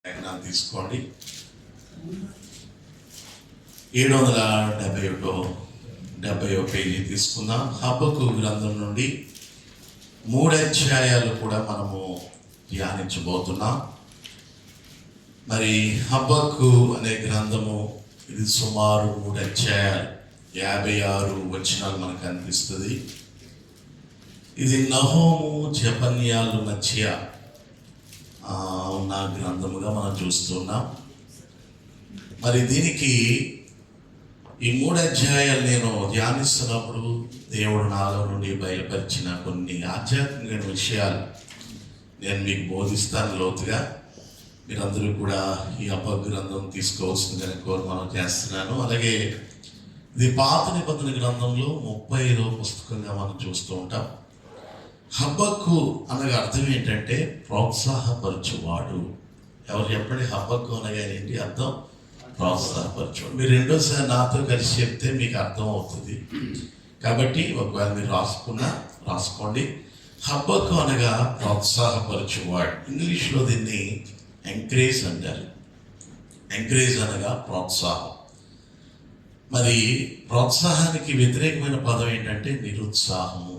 లేఖనాలు తీసుకోండి. 771 పేజీ తీసుకుందాం. హబక్కు గ్రంథం నుండి 3 అధ్యాయాలు కూడా మనము ధ్యానించబోతున్నాం. మరి హబక్కు అనే గ్రంథము ఇది సుమారు 3 అధ్యాయాలు, 56 వచనాలు మనకు అనిపిస్తుంది. ఇది నహోము జపన్యాల మధ్య ఉన్న గ్రంథముగా మనం చూస్తున్నాం. మరి దీనికి ఈ 3 అధ్యాయాలు నేను ధ్యానిస్తున్నప్పుడు దేవుడు నాలో నుండి బయలుపరిచిన కొన్ని ఆధ్యాత్మిక విషయాలు నేను మీకు బోధిస్తాను లోతుగా. మీరందరూ కూడా ఈ హబక్కు గ్రంథం తీసుకోవాల్సిందని మనం చేస్తున్నాను. అలాగే ఇది పాత నిబంధన గ్రంథంలో 35వ పుస్తకంగా మనం చూస్తూ ఉంటాం. హబక్కు అనగా అర్థం ఏంటంటే ప్రోత్సాహపరచువాడు. ఎవరు చెప్పండి, హబక్కు అనగా ఏంటి అర్థం? ప్రోత్సాహపరచువాడు. మీరు రెండోసారి నాతో కలిసి చెప్తే మీకు అర్థం అవుతుంది. కాబట్టి ఒకవేళ మీరు రాసుకోండి. హబక్కు అనగా ప్రోత్సాహపరచువాడు. ఇంగ్లీష్లో దీన్ని ఎంకరేజ్ అంటారు. ఎంకరేజ్ అనగా ప్రోత్సాహం. మరి ప్రోత్సాహానికి వ్యతిరేకమైన పదం ఏంటంటే నిరుత్సాహము.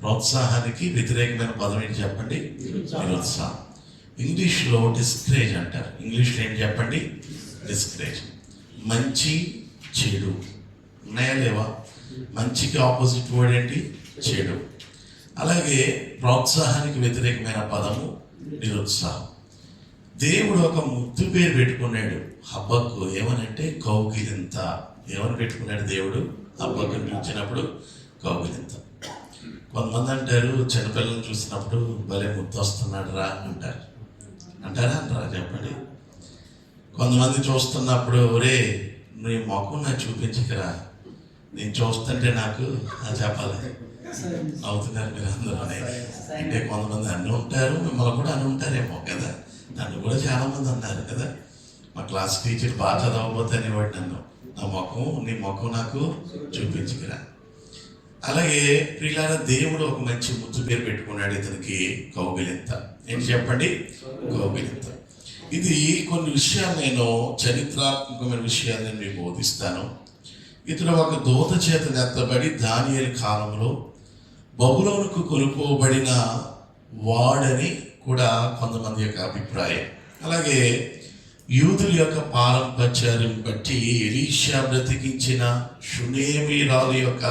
ప్రోత్సాహానికి వ్యతిరేకమైన పదం ఏంటి చెప్పండి? నిరుత్సాహం. ఇంగ్లీష్లో డిస్కరేజ్ అంటారు. ఇంగ్లీష్లో ఏంటి చెప్పండి? డిస్కరేజ్. మంచి చెడు ఉన్నాయా లేవా? మంచికి ఆపోజిట్ వర్డ్ ఏంటి? చెడు. అలాగే ప్రోత్సాహానికి వ్యతిరేకమైన పదము నిరుత్సాహం. దేవుడు ఒక ముద్దు పేరు పెట్టుకున్నాడు హబక్కు. ఏమనంటే కౌగిలింత. ఏమని పెట్టుకున్నాడు దేవుడు హబక్కుని పిలిచినప్పుడు? కౌగిలింత. కొంతమంది అంటారు, చిన్నపిల్లలను చూసినప్పుడు భలే ముద్దు వస్తున్నాడు రా అంటారు. అంటారా చెప్పండి. కొంతమంది చూస్తున్నప్పుడు ఒరే నీ మొఖం నాకు చూపించకరా, నేను చూస్తుంటే నాకు చెప్పాలి. అవుతున్నారు మీరు అందరూనే. అంటే కొంతమంది అన్నీ ఉంటారు, మిమ్మల్ని కూడా అని ఉంటారేమో కదా. నన్ను కూడా చాలామంది అన్నారు కదా. మా క్లాస్ టీచర్ బాగా చదవకపోతే అనేవాడు నన్ను, నీ మొఖం నాకు చూపించకరా. అలాగే ప్రియులారా, దేవుడు ఒక మంచి ముద్దు పేరు పెట్టుకున్నాడు ఇతనికి, కౌగిలింత. ఏంటి చెప్పండి? కౌగిలింత. ఇది కొన్ని విషయాలు నేను చరిత్రాత్మకమైన విషయాలు నేను మీకు బోధిస్తాను. ఇతడు ఒక దూత చేత నెత్తబడి దానియేలు కాలంలో బబులోనుకు కొనుక్కోబడిన వాడని కూడా కొంతమంది యొక్క అభిప్రాయం. అలాగే యూదుల యొక్క పారంపర్యం బట్టి ఎలీషా బ్రతికించిన షునేమీరాలు యొక్క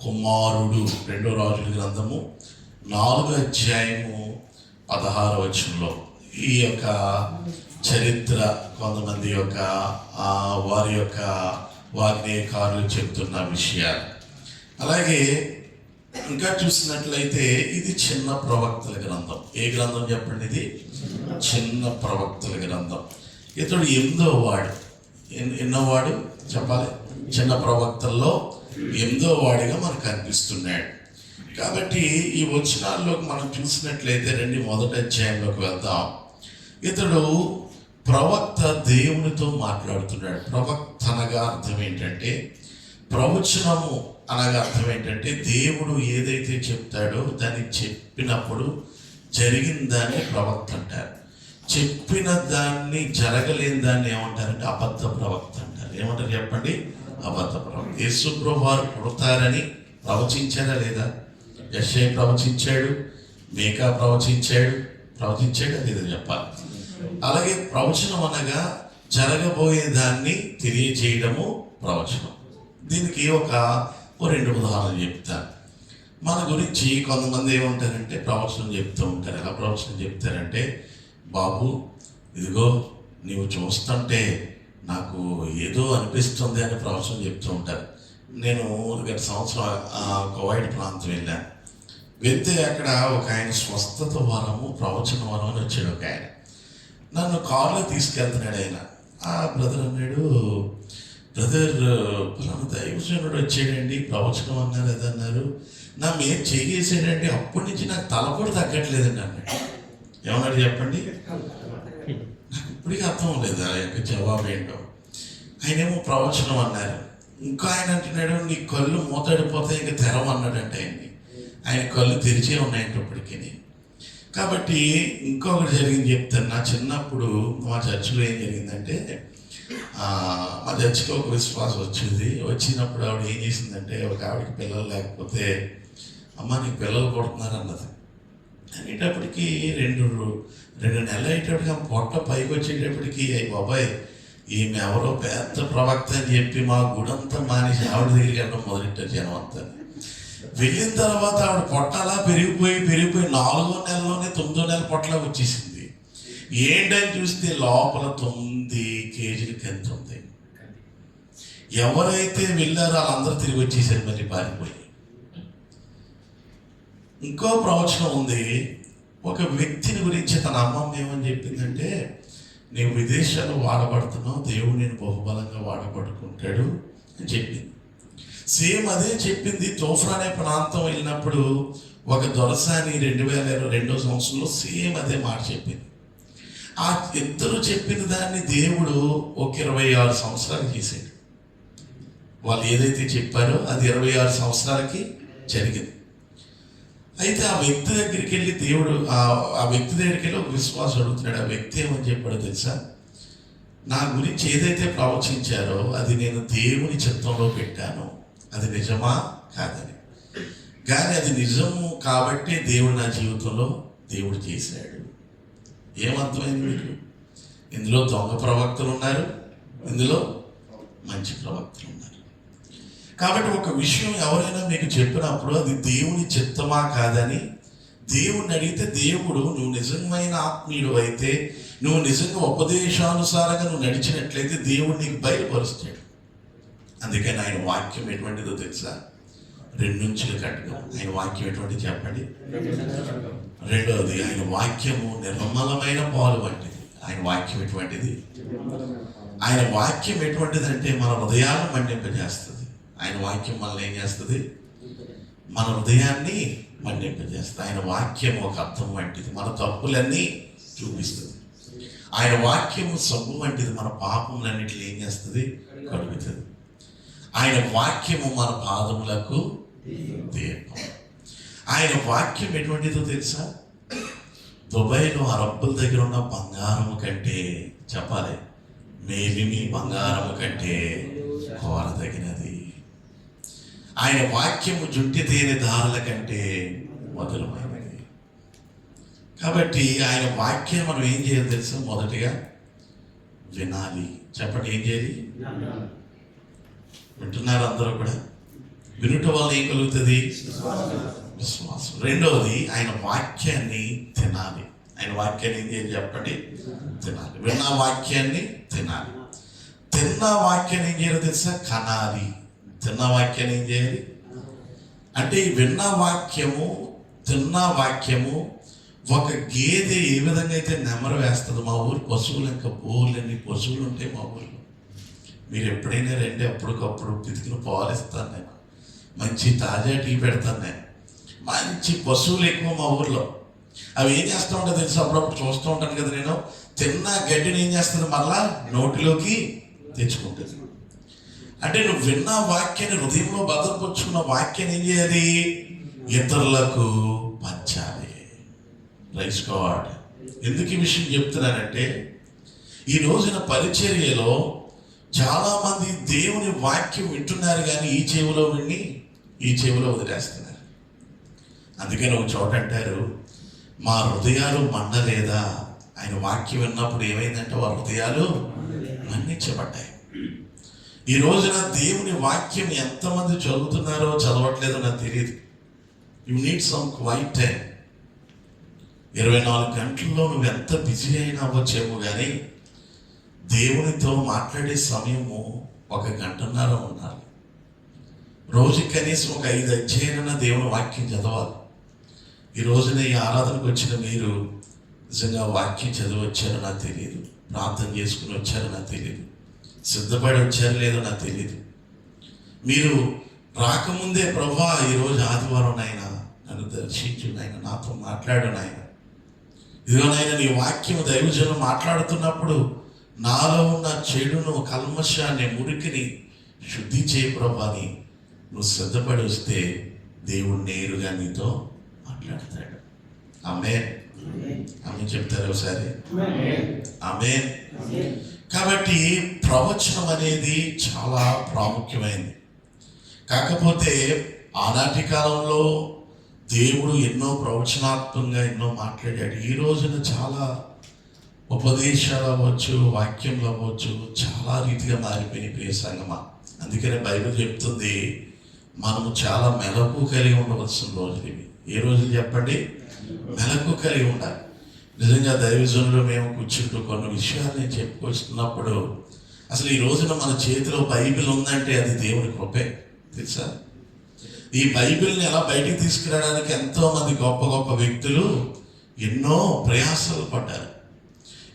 కుమారుడు. 2వ రాజుల గ్రంథము 4వ అధ్యాయము 16వ వచనంలో ఈ యొక్క చరిత్ర కొంతమంది యొక్క వారి యొక్క వాగ్నేయకారులు చెప్తున్న విషయాలు. అలాగే ఇంకా చూసినట్లయితే ఇది చిన్న ప్రవక్తల గ్రంథం. ఏ గ్రంథం చెప్పండి? ఇది చిన్న ప్రవక్తల గ్రంథం. ఇతడు 8వ వాడు. ఎన్నో వాడు చెప్పాలి? చిన్న ప్రవక్తల్లో 8వ వాడిగా మనకు కనిపిస్తున్నాడు. కాబట్టి ఈ వచనాల్లోకి మనం చూసినట్లయితే మొదటి అధ్యాయంలోకి వెళ్దాం. ఇతడు ప్రవక్త దేవునితో మాట్లాడుతున్నాడు. ప్రవక్త అనగా అర్థం ఏంటంటే, ప్రవచనము అనగా అర్థం ఏంటంటే, దేవుడు ఏదైతే చెప్తాడో దాన్ని చెప్పినప్పుడు జరిగిన దాన్ని ప్రవక్త అంటారు. చెప్పిన దాన్ని జరగలేని దాన్ని ఏమంటారంటే అబద్ధ ప్రవక్త అంటారు. ఏమంటారు చెప్పండి? అబద్ధ ప్రవక్త. యేసు ప్రభువు వారు పుడతారని ప్రవచించారా లేదా? యెషయా ప్రవచించాడు, మీకా ప్రవచించాడా లేదా చెప్పాలి. అలాగే ప్రవచనం అనగా జరగబోయే దాన్ని తెలియజేయడము ప్రవచనం. దీనికి ఒక 2 ఉదాహరణలు చెప్తాను. మన గురించి కొంతమంది ఏమంటారంటే ప్రవచనం చెప్తూ ఉంటారు. ఎలా ప్రవచనం చెప్తారంటే, బాబు ఇదిగో నీవు చూస్తుంటే నాకు ఏదో అనిపిస్తుంది అని ప్రవచనం చెప్తూ ఉంటారు. నేను గత సంవత్సరం కువైట్ ప్రాంతం వెళ్తే అక్కడ ఒక ఆయన స్వస్థత వరము, ప్రవచన వరం అని వచ్చాడు. ఒక ఆయన నన్ను కారులో తీసుకెళ్తున్నాడు. ఆయన బ్రదర్ అన్నాడు, బ్రదర్ ఫలానా దైవజనుడు వచ్చాడండి, ప్రవచనం అన్నారు ఏదన్నారు, నా మీద చేసేసాడండి, అప్పటి నుంచి నాకు తల కూడా తగ్గట్లేదండి అన్నాడు. ఏమన్నాడు చెప్పండి? నాకు ఇప్పటికీ అర్థం లేదు ఆ యొక్క జవాబు ఏంటో. ఆయనేమో ప్రవచనం అన్నారు. ఇంకా ఆయన అంటున్నాడు, నీ కళ్ళు మూతడిపోతే ఇంకా తెరవన్నాడంటే ఆయన్ని. ఆయన కళ్ళు తెరిచే ఉన్నాయంటే ఇప్పటికీ. కాబట్టి ఇంకొకటి జరిగింది చెప్తాను. నా చిన్నప్పుడు మా చర్చిలో ఏం జరిగిందంటే, మా చర్చికి ఒక విశ్వాసం వచ్చినప్పుడు ఆవిడ ఏం చేసిందంటే, ఒక ఆవిడకి పిల్లలు లేకపోతే, అమ్మ నీకు పిల్లలు పుడుతున్నారు అన్నది. అనేటప్పటికి రెండు నెలలు అయ్యేటప్పటికి ఆ పొట్ట పైకి వచ్చేటప్పటికి అయ్యి బాబాయ్ ఈమె ఎవరో పెద్ద ప్రవక్త అని చెప్పి మా గుడంతా మానేసి ఆవిడ దగ్గరికి వెళ్ళడం మొదలెట్టారు జనం అంతా. వెళ్ళిన తర్వాత ఆవిడ పొట్ట అలా పెరిగిపోయి 4వ నెలలోనే 9వ నెల పొట్టలా వచ్చేసింది. ఏంటని చూస్తే లోపల 9 కేజీలు కంతి ఉంది. ఎవరైతే వెళ్ళారో వాళ్ళందరూ తిరిగి వచ్చేసారు మళ్ళీ పారిపోయి. ఇంకో ప్రవచనం ఉంది. ఒక వ్యక్తిని గురించి తన అమ్మమ్మ ఏమని చెప్పిందంటే, నీవు విదేశాల్లో వాడబడుతున్నావు, దేవుడు నేను బహుబలంగా వాడబడుకుంటాడు అని చెప్పింది. సేమ్ అదే చెప్పింది తోఫ్రా అనే ప్రాంతం వెళ్ళినప్పుడు ఒక దొరసాని 2002వ సంవత్సరంలో సేమ్ అదే మాట చెప్పింది. ఆ ఇద్దరు చెప్పిన దాన్ని దేవుడు ఒక 26 సంవత్సరాలు చేశాడు. వాళ్ళు ఏదైతే చెప్పారో అది 26 సంవత్సరాలకి జరిగింది. అయితే ఆ వ్యక్తి దగ్గరికి వెళ్ళి దేవుడు ఆ వ్యక్తి దగ్గరికి వెళ్ళి ఒక విశ్వాసం అడుగుతున్నాడు. ఆ వ్యక్తి ఏమని చెప్పాడో తెలుసా, నా గురించి ఏదైతే ప్రవచించారో అది నేను దేవుని చిత్తంలో పెట్టాను, అది నిజమా కాదని. కానీ అది నిజము కాబట్టి దేవుడు నా జీవితంలో దేవుడు చేశాడు. ఏమర్థమైంది మీకు? ఇందులో దొంగ ప్రవక్తలు ఉన్నారు, ఇందులో మంచి ప్రవక్తలు ఉన్నారు. కాబట్టి ఒక విషయం ఎవరైనా మీకు చెప్పినప్పుడు అది దేవుని చిత్తమా కాదని దేవుణ్ణి అడిగితే, దేవుడు నువ్వు నిజమైన ఆత్మీయుడు అయితే, నువ్వు నిజంగా ఉపదేశానుసారంగా నువ్వు నడిచినట్లయితే దేవుడు నీకు బయలుపరుస్తాడు. అందుకని ఆయన వాక్యం ఎటువంటిదో తెలుసా? 2 నుంచుల ఖడ్గం. ఆయన వాక్యం ఎటువంటిది చెప్పండి? రెండవది, ఆయన వాక్యము నిర్మలమైన పాలు వంటిది. ఆయన వాక్యం ఎటువంటిది? ఆయన వాక్యం ఎటువంటిదంటే మన హృదయాన్ని మండింపజేస్తుంది. ఆయన వాక్యం మనల్ని ఏం చేస్తుంది? మన హృదయాన్ని మండింపజేస్తుంది. ఆయన వాక్యం ఒక అర్థం వంటిది, మన తప్పులన్నీ చూపిస్తుంది. ఆయన వాక్యము సబ్బు వంటిది, మన పాపములన్నిటిని ఏం చేస్తుంది? కడుగుతుంది. ఆయన వాక్యము మన పాదములకు దీపం. ఆయన వాక్యం ఎటువంటిదో తెలుసా? దుబాయ్లో అరబ్బుల దగ్గర ఉన్న బంగారము కంటే, చెప్పాలి, మేలిమి బంగారము కంటే కోరదగినది. ఆయన వాక్యము జుంటి తేనె దారుల కంటే మధురమైనది. కాబట్టి ఆయన వాక్యం మనం ఏం చేయాలి తెలుసా? మొదటిగా వినాలి. చెప్పండి, ఏం చేయాలి? వింటున్నారు అందరూ కూడా? వినుట వల్ల ఏం కలుగుతుంది? విశ్వాసం. రెండవది, ఆయన వాక్యాన్ని తినాలి. ఆయన వాక్యాన్ని ఏం చేయాలి చెప్పండి? తినాలి. విన్న వాక్యాన్ని తినాలి. తిన్న వాక్యాన్ని ఏం చేయాలి తెలుసా? కనాలి. తిన్న వాక్యాన్ని ఏం చేయాలి అంటే, విన్న వాక్యము తిన్న వాక్యము ఒక గేదె ఏ విధంగా అయితే నెమరు వేస్తుంది. మా ఊరు పశువులు ఇంకా బోర్లన్నీ పశువులు ఉంటాయి మా ఊళ్ళో. మీరు ఎప్పుడైనా రండి, అప్పటికప్పుడు పితికిన పాలు ఇస్తాను నేను, మంచి తాజా టీ పెడతాను నేను. మంచి పశువులు ఎక్కువ మా ఊర్లో. అవి ఏం చేస్తూ ఉంటాయి తెలుసు? అప్పుడప్పుడు చూస్తూ ఉంటాను కదా నేను. తిన్న గడ్డిని ఏం చేస్తుంది? మళ్ళా నోటిలోకి తెచ్చుకుంటుంది. అంటే నువ్వు విన్న వాక్యాన్ని, హృదయంలో భద్రపరుచుకున్న వాక్యాన్ని ఏం చేయాలి? ఇతరులకు పంచాలి. Praise God. ఎందుకు ఈ విషయం చెప్తున్నానంటే, ఈ రోజున పరిచర్యలో చాలామంది దేవుని వాక్యం వింటున్నారు కానీ ఈ చెవిలో విని ఈ చెవిలో వదిలేస్తున్నారు. అందుకని ఒక చోట అంటారు, మా హృదయాలు మండలేదా? ఆయన వాక్యం విన్నప్పుడు ఏమైందంటే వారి హృదయాలు మన్నించబడ్డాయి. ఈ రోజున దేవుని వాక్యం ఎంతమంది చదువుతున్నారో చదవట్లేదో నాకు తెలియదు. You need some quiet time. 24 గంటల్లో నువ్వు ఎంత బిజీ అయినా అవ్వచ్చేమో కానీ దేవునితో మాట్లాడే సమయము 1 గంటన్నర ఉండాలి. రోజుకి కనీసం ఒక 5 అధ్యాయాలైనా దేవుని వాక్యం చదవాలి. ఈ రోజున ఈ ఆరాధనకు వచ్చిన మీరు నిజంగా వాక్యం చదివి వచ్చారో నాకు తెలియదు, ప్రార్థన చేసుకుని వచ్చారో నాకు తెలియదు, సిద్ధపడి వచ్చారో లేదో నాకు తెలియదు. మీరు రాకముందే ప్రభువా ఈరోజు ఆదివారం నాయన నన్ను దర్శించు నాయన, నాతో మాట్లాడు నాయన, ఇదిగో నాయన నీ వాక్యం దైవజనం మాట్లాడుతున్నప్పుడు నాలో ఉన్న చెడును, కల్మషాన్ని, మురికిని శుద్ధి చేయి ప్రభువా అని నువ్వు సిద్ధపడి వస్తే దేవుడు నేరుగా నీతో మాట్లాడతాడు. ఆమేన్. ఆమె చెప్తారు ఒకసారి ఆమేన్. కాబట్టి ప్రవచనం అనేది చాలా ప్రాముఖ్యమైనది. కాకపోతే ఆనాటి కాలంలో దేవుడు ఎన్నో ప్రవచనాత్మకంగా ఎన్నో మాట్లాడాడు. ఈ రోజున చాలా ఉపదేశాలు అవ్వచ్చు, వాక్యంలో అవ్వచ్చు, చాలా రీతిగా మారిపోయిన ప్రియ సంగమా. అందుకనే బైబిల్ చెప్తుంది మనము చాలా మెలకు కలిగి ఉండవలసిన రోజులు ఇవి. ఏ రోజులు చెప్పండి? మెలకు కలిగి ఉండాలి. నిజంగా దైవజనులు మేము కూర్చుంటూ కొన్ని విషయాలు నేను చెప్పుకొస్తున్నప్పుడు అసలు ఈ రోజున మన చేతిలో బైబిల్ ఉందంటే అది దేవుని కృపే. తెలుసా? ఈ బైబిల్ని ఎలా బయటికి తీసుకురావడానికి ఎంతోమంది గొప్ప గొప్ప వ్యక్తులు ఎన్నో ప్రయాసాలు పడ్డారు,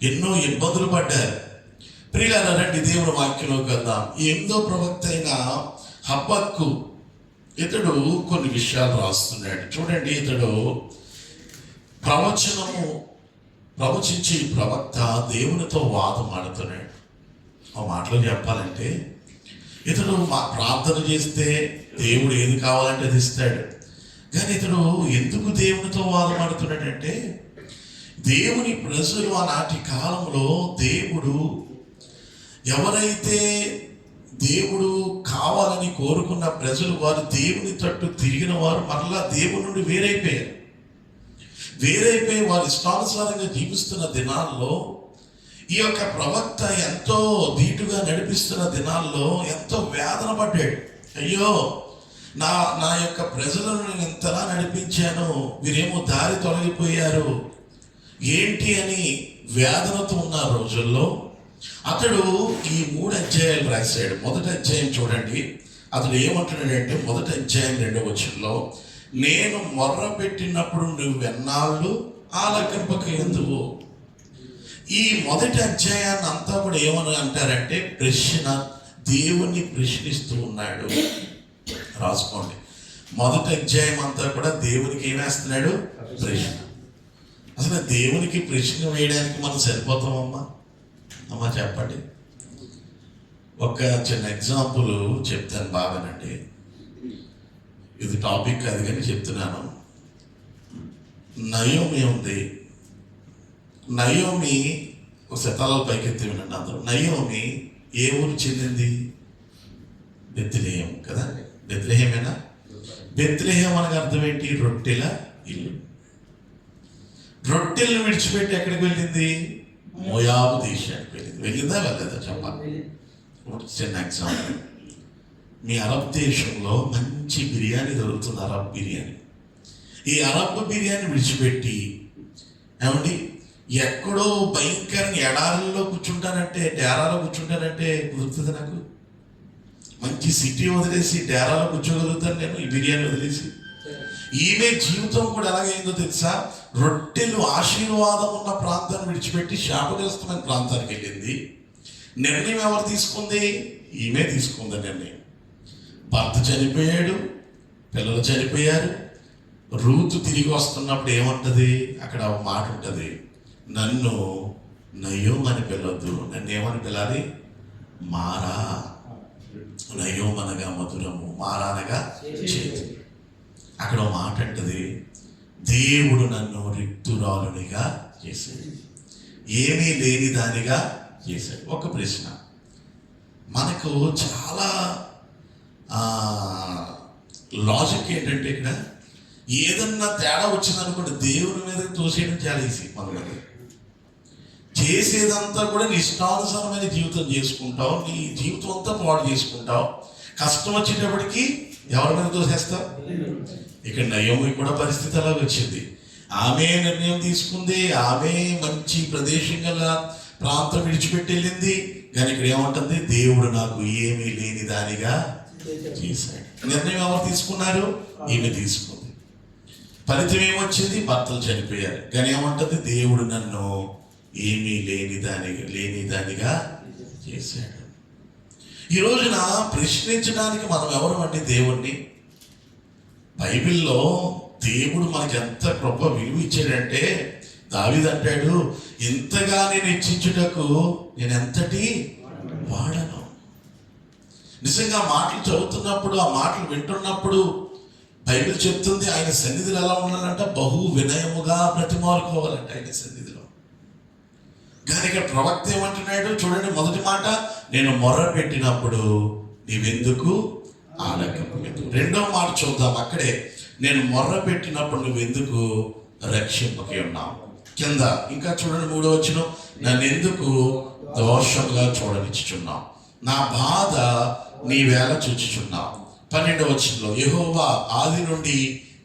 ఎన్నో ఇబ్బందులు పడ్డారు. ప్రియులారా, రండి దేవుని వాక్యంలోకి వెళ్దాం. 8వ ప్రవక్త అయిన హబక్కూ ఇతడు కొన్ని విషయాలు రాస్తున్నాడు. చూడండి, ఇతడు ప్రవచించి ప్రవక్త దేవునితో వాదం ఆడుతున్నాడు. ఆ మాటలు చెప్పాలంటే ఇతడు ప్రార్థన చేస్తే దేవుడు ఏది కావాలంటే అది ఇస్తాడు. కానీ ఇతడు ఎందుకు దేవునితో వాదం ఆడుతున్నాడంటే, దేవుని ప్రజలు ఆనాటి కాలంలో ఎవరైతే దేవుడు కావాలని కోరుకున్న ప్రజలు, వారు దేవుని తట్టు తిరిగిన వారు మరలా దేవుని నుండి వేరైపోయి వారు ఇష్టానుసారంగా జీవిస్తున్న దినాల్లో ఈ యొక్క ప్రవక్త ఎంతో ధీటుగా నడిపిస్తున్న దినాల్లో ఎంతో వేదన పడ్డాడు. అయ్యో, నా యొక్క ప్రజలను నేను ఎంతలా నడిపించాను, వీరేమో దారి తొలగిపోయారు ఏంటి అని వేదనతో ఉన్న రోజుల్లో అతడు ఈ 3 అధ్యాయాలు రాశాడు. మొదటి అధ్యాయం చూడండి, అతడు ఏమంటున్నాడంటే, మొదటి అధ్యాయం 2వ వచనంలో, నేను మొర్ర పెట్టినప్పుడు నువ్వెన్నాళ్ళు ఆలకింపక ఎందువు. ఈ మొదటి అధ్యాయాన్ని అంతా కూడా ఏమని అంటారంటే దేవుణ్ణి ప్రశ్నిస్తూ ఉన్నాడు. రాసుకోండి, మొదటి అధ్యాయం అంతా కూడా దేవునికి ఏమేస్తున్నాడు? ప్రశ్న. అసలు దేవునికి ప్రశ్న వేయడానికి మనం సరిపోతామమ్మా? అమ్మా చెప్పండి. ఒక చిన్న ఎగ్జాంపుల్ చెప్తాను, బాగానండి. ఇది టాపిక్ అది కానీ చెప్తున్నాను. నయోమి ఉంది. నయోమి ఒక శతాల పైకెత్తి వినండి అందరూ. నయోమి ఏ ఊరు చెందింది? బెత్లెహేం కదా. బెత్లెహేమేనా? బెత్లెహేం అనగా అర్థం ఏంటి? రొట్టెల ఇల్లు. రొట్టెలను విడిచిపెట్టి ఎక్కడికి వెళ్ళింది? మోయాబు దేశానికి వెళ్ళిందా వెళ్ళదా చెప్పాలి. చిన్న ఎగ్జాంపుల్, మీ అరబ్ దేశంలో మంచి బిర్యానీ దొరుకుతుంది, అరబ్ బిర్యానీ. ఈ అరబ్ బిర్యానీ విడిచిపెట్టి ఏమండి ఎక్కడో భయంకరంగా ఎడారిలో కూర్చుంటానంటే, డేరాలో కూర్చుంటానంటే కుదురుతుంది నాకు? మంచి సిటీ వదిలేసి డేరాలో కూర్చోగలుగుతాను నేను ఈ బిర్యానీ వదిలేసి? ఈమె జీవితం కూడా ఎలాగైందో తెలుసా? రొట్టెలు ఆశీర్వాదం ఉన్న ప్రాంతాన్ని విడిచిపెట్టి శాపగ్రస్తమైన ప్రాంతానికి వెళ్ళింది. నిర్ణయం ఎవరు తీసుకుంది? ఈమె తీసుకుంది నిర్ణయం. భర్త చనిపోయాడు, పిల్లలు చనిపోయారు. రూతు తిరిగి వస్తున్నప్పుడు ఏముంటుంది? అక్కడ ఒక మాట ఉంటుంది, నన్ను నయోమ్ అని పిలవద్దు, నన్ను ఏమని పిలాలి? మారా. నయోమ్ అనగా మధురము, మారా అనగా చేతి. అక్కడ ఒక మాట అంటది, దేవుడు నన్ను రిక్తురాలునిగా చేశాడు, ఏమీ లేని దానిగా చేశాడు. ఒక ప్రశ్న, మనకు చాలా లాజిక్ ఏంటంటే, ఇక్కడ ఏదన్నా తేడా వచ్చిందనుకోండి దేవుని మీద తోసేయడం చాలా ఈజీ. మనకి చేసేదంతా కూడా నీ ఇష్టానుసారమైన జీవితం చేసుకుంటావు, నీ జీవితం అంతా పాడు చేసుకుంటావు. కష్టం వచ్చేటప్పటికి ఎవరి మీద తోసేస్తావు? ఇక్కడ నయోమి కూడా పరిస్థితి అలాగ వచ్చింది. ఆమె నిర్ణయం తీసుకుంది, ఆమె మంచి ప్రదేశం గల ప్రాంతం విడిచిపెట్టి వెళ్ళింది. కానీ ఇక్కడ ఏమంటుంది? దేవుడు నాకు ఏమీ లేని దానిగా చేశాడు. నిర్ణయం ఎవరు తీసుకున్నారు? ఈమె తీసుకుంది. ఫలితం ఏమొచ్చింది? భర్తలు చనిపోయారు. కానీ ఏమంటుంది? దేవుడు నన్ను ఏమీ లేని దానిగా చేశాడు. ఈ రోజున ప్రశ్నించడానికి మనం ఎవరు అండి? దేవుణ్ణి. బైబిల్లో దేవుడు మనకి ఎంత గొప్ప విలువ ఇచ్చాడంటే, దావీదు అంటాడు, ఇంతగా నేను హెచ్చించుటకు నేను ఎంతటి వాడను. నిజంగా మాటలు చదువుతున్నప్పుడు, ఆ మాటలు వింటున్నప్పుడు బైబిల్ చెప్తుంది ఆయన సన్నిధిలో ఎలా ఉండాలంట, బహు వినయముగా బ్రతిమాలుకోవాలంట ఆయన సన్నిధిలో. కానీ ఇక్కడ ప్రవక్త ఏమంటున్నాడు చూడండి, మొదటి మాట, నేను మొర్ర పెట్టినప్పుడు నీవెందుకు ఆలకింపలేదు. రెండవ మాట చూద్దాం అక్కడే, నేను మొర్ర పెట్టినప్పుడు నువ్వెందుకు రక్షింపకి ఉన్నావు. కింద ఇంకా చూడండి 3వ వచనం, నన్ను ఎందుకు దోషంగా చూడనిచ్చుచున్నావు, నా బాధ నీవేళ చూచుచున్నావు. 12వ వచనంలో, యెహోవా ఆది నుండి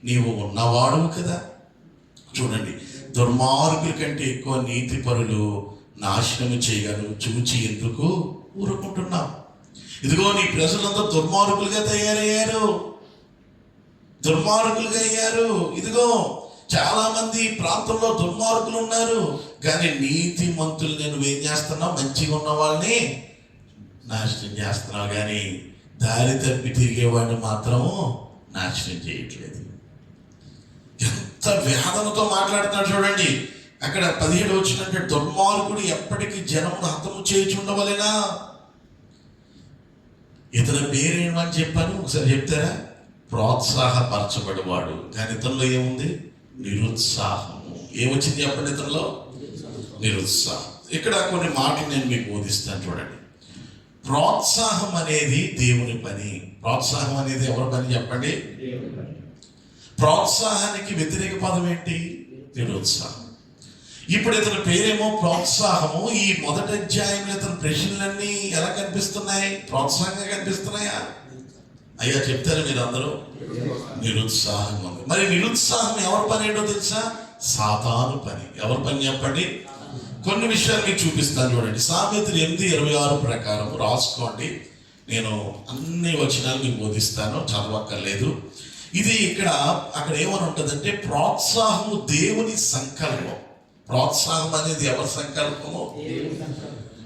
నీవు ఉన్నవాడు కదా. చూడండి, దుర్మార్గుల కంటే ఎక్కువ నీతి పరులు నాశనము చేయగలను చూచి ఎందుకు ఊరుకుంటున్నావు. ఇదిగో నీ ప్రజలంతా దుర్మార్గులుగా తయారయ్యారు, దుర్మార్గులుగా అయ్యారు. ఇదిగో చాలా మంది ప్రాంతంలో దుర్మార్గులు ఉన్నారు, కానీ నీతి మంతులు నువ్వేం చేస్తున్నావు, మంచిగా ఉన్న వాళ్ళని నాశనం చేస్తున్నావు, కానీ దారి తప్పి తిరిగేవాడిని మాత్రము నాశనం చేయట్లేదు. ఎంత వేదనతో మాట్లాడుతున్నాడు చూడండి. అక్కడ 17 వచ్చినట్టు, దుర్మార్గుడు ఎప్పటికీ జనమును హతము చేయుచుండవలెనా. ఇతని పేరేమని చెప్పాను ఒకసారి చెప్తారా, ప్రోత్సాహపరచబడివాడు. కానీ ఇతనిలో ఏముంది, నిరుత్సాహము. ఏమొచ్చింది చెప్పండి ఇతనిలో, నిరుత్సాహం. ఇక్కడ కొన్ని మాటలు నేను మీకు బోధిస్తాను చూడండి. ప్రోత్సాహం అనేది దేవుని పని. ప్రోత్సాహం అనేది ఎవరి పని చెప్పండి. ప్రోత్సాహానికి వ్యతిరేక పదం ఏంటి, నిరుత్సాహం. ఇప్పుడు ఇతని పేరేమో ప్రోత్సాహము. ఈ మొదటి అధ్యాయంలో ఇతని ప్రశ్నలన్నీ ఎలా కనిపిస్తున్నాయి, ప్రోత్సాహంగా కనిపిస్తున్నాయా? అయ్యా చెప్తారు మీరు అందరూ, నిరుత్సాహం ఉంది. మరి నిరుత్సాహం ఎవరి పని ఏంటో తెలుసా, సాతాను పని. ఎవరి పని చెప్పండి. కొన్ని విషయాలు మీకు చూపిస్తాను చూడండి. సామెతలు 8:26 ప్రకారం రాసుకోండి. నేను అన్ని వచనాలు మీకు బోధిస్తాను, చదవక్కర్లేదు. ఇది ఇక్కడ అక్కడ ఏమని ఉంటుందంటే, ప్రోత్సాహము దేవుని సంకల్పం. ప్రోత్సాహం అనేది ఎవరి సంకల్పము,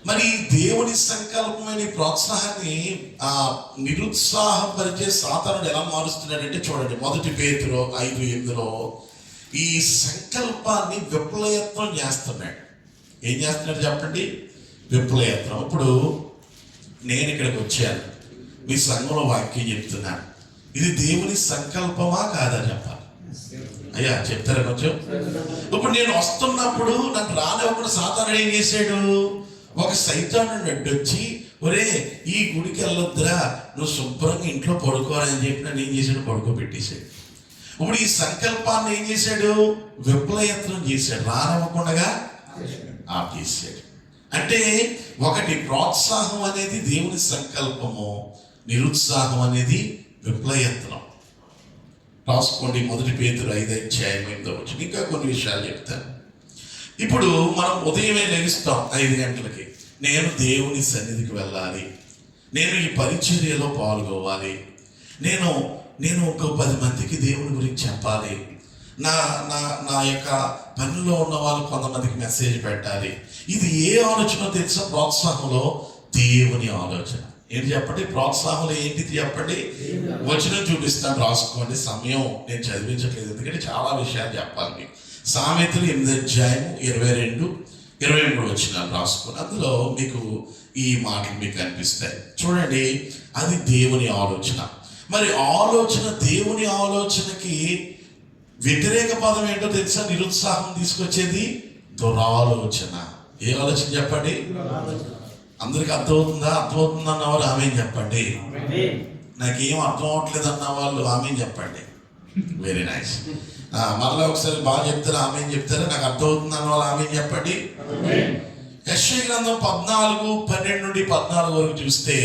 మరి దేవుని సంకల్పమైన ప్రోత్సాహాన్ని నిరుత్సాహపరిచే సాతానుడు ఎలా మారుస్తున్నాడంటే చూడండి, 1 పేతురు 5:8లో ఈ సంకల్పాన్ని విప్లయత్వం చేస్తున్నాడు. ఏం చేస్తున్నాడు చెప్పండి, విప్లయత్వం. ఇప్పుడు నేను ఇక్కడికి వచ్చాను, మీ సంఘంలో వాక్యం చెప్తున్నాను, ఇది దేవుని సంకల్పమా కాదా చెప్పాలి. అయ్యా చెప్తారా కొంచెం. ఇప్పుడు నేను వస్తున్నప్పుడు నన్ను రానివ్వకుండా సాతానుడు ఏం చేశాడు, ఒక సైతానుడు అడ్డొచ్చి, ఒరే ఈ గుడికి వెళ్ళొద్దురా, నువ్వు శుభ్రంగా ఇంట్లో పడుకోవాలని చెప్పి నన్ను ఏం చేశాడు, పడుకోబెట్టేశాడు. ఇప్పుడు ఈ సంకల్పాన్ని ఏం చేశాడు, విప్లయత్నం చేశాడు, రానివ్వకుండా ఆపేశాడు. అంటే ఒకటి ప్రోత్సాహం అనేది దేవుని సంకల్పము, నిరుత్సాహం అనేది విప్లయత్నం. రాసుకోండి 1 పేతురు 5:8. ఇంకా కొన్ని విషయాలు చెప్తాను. ఇప్పుడు మనం ఉదయమే లెగుస్తాం 5 గంటలకి, నేను దేవుని సన్నిధికి వెళ్ళాలి, నేను ఈ పరిచర్యలో పాల్గొవాలి, నేను ఒక 10 మందికి దేవుని గురించి చెప్పాలి, నా నా నా యొక్క పనిలో ఉన్న వాళ్ళు కొంతమందికి మెసేజ్ పెట్టాలి. ఇది ఏ ఆలోచన తెలుసా, ప్రోత్సాహంలో దేవుని ఆలోచన. ఏంటి చెప్పండి, ప్రోత్సాహంలో ఏంటిది చెప్పండి. వచనం చూపిస్తాను, రాసుకోండి. సమయం నేను చదివించట్లేదు, ఎందుకంటే చాలా విషయాలు చెప్పాలి మీకు. సామెతలు 8:22-23 వచనాలు రాసుకోండి. అందులో మీకు ఈ మాటలు మీకు కనిపిస్తాయి చూడండి. అది దేవుని ఆలోచన. మరి ఆలోచన, దేవుని ఆలోచనకి వ్యతిరేక పదం ఏంటో తెలుసా, నిరుత్సాహం తీసుకొచ్చేది దురాలోచన. ఏ ఆలోచన చెప్పండి, అందరికి అర్థమవుతుందా, అర్థమవుతుందా అన్నవాళ్ళు ఆమెన్ చెప్పండి. నాకేం అర్థం అవట్లేదు అన్న వాళ్ళు ఆమెన్ చెప్పండి. Very nice. మరలా ఒకసారి బాగా చెప్తారా, ఆమెన్ చెప్తారా, నాకు అర్థమవుతుంది అన్న వాళ్ళు ఆమెన్ చెప్పండి. యెషయా గ్రంథం 14:12-14 వరకు చూస్తే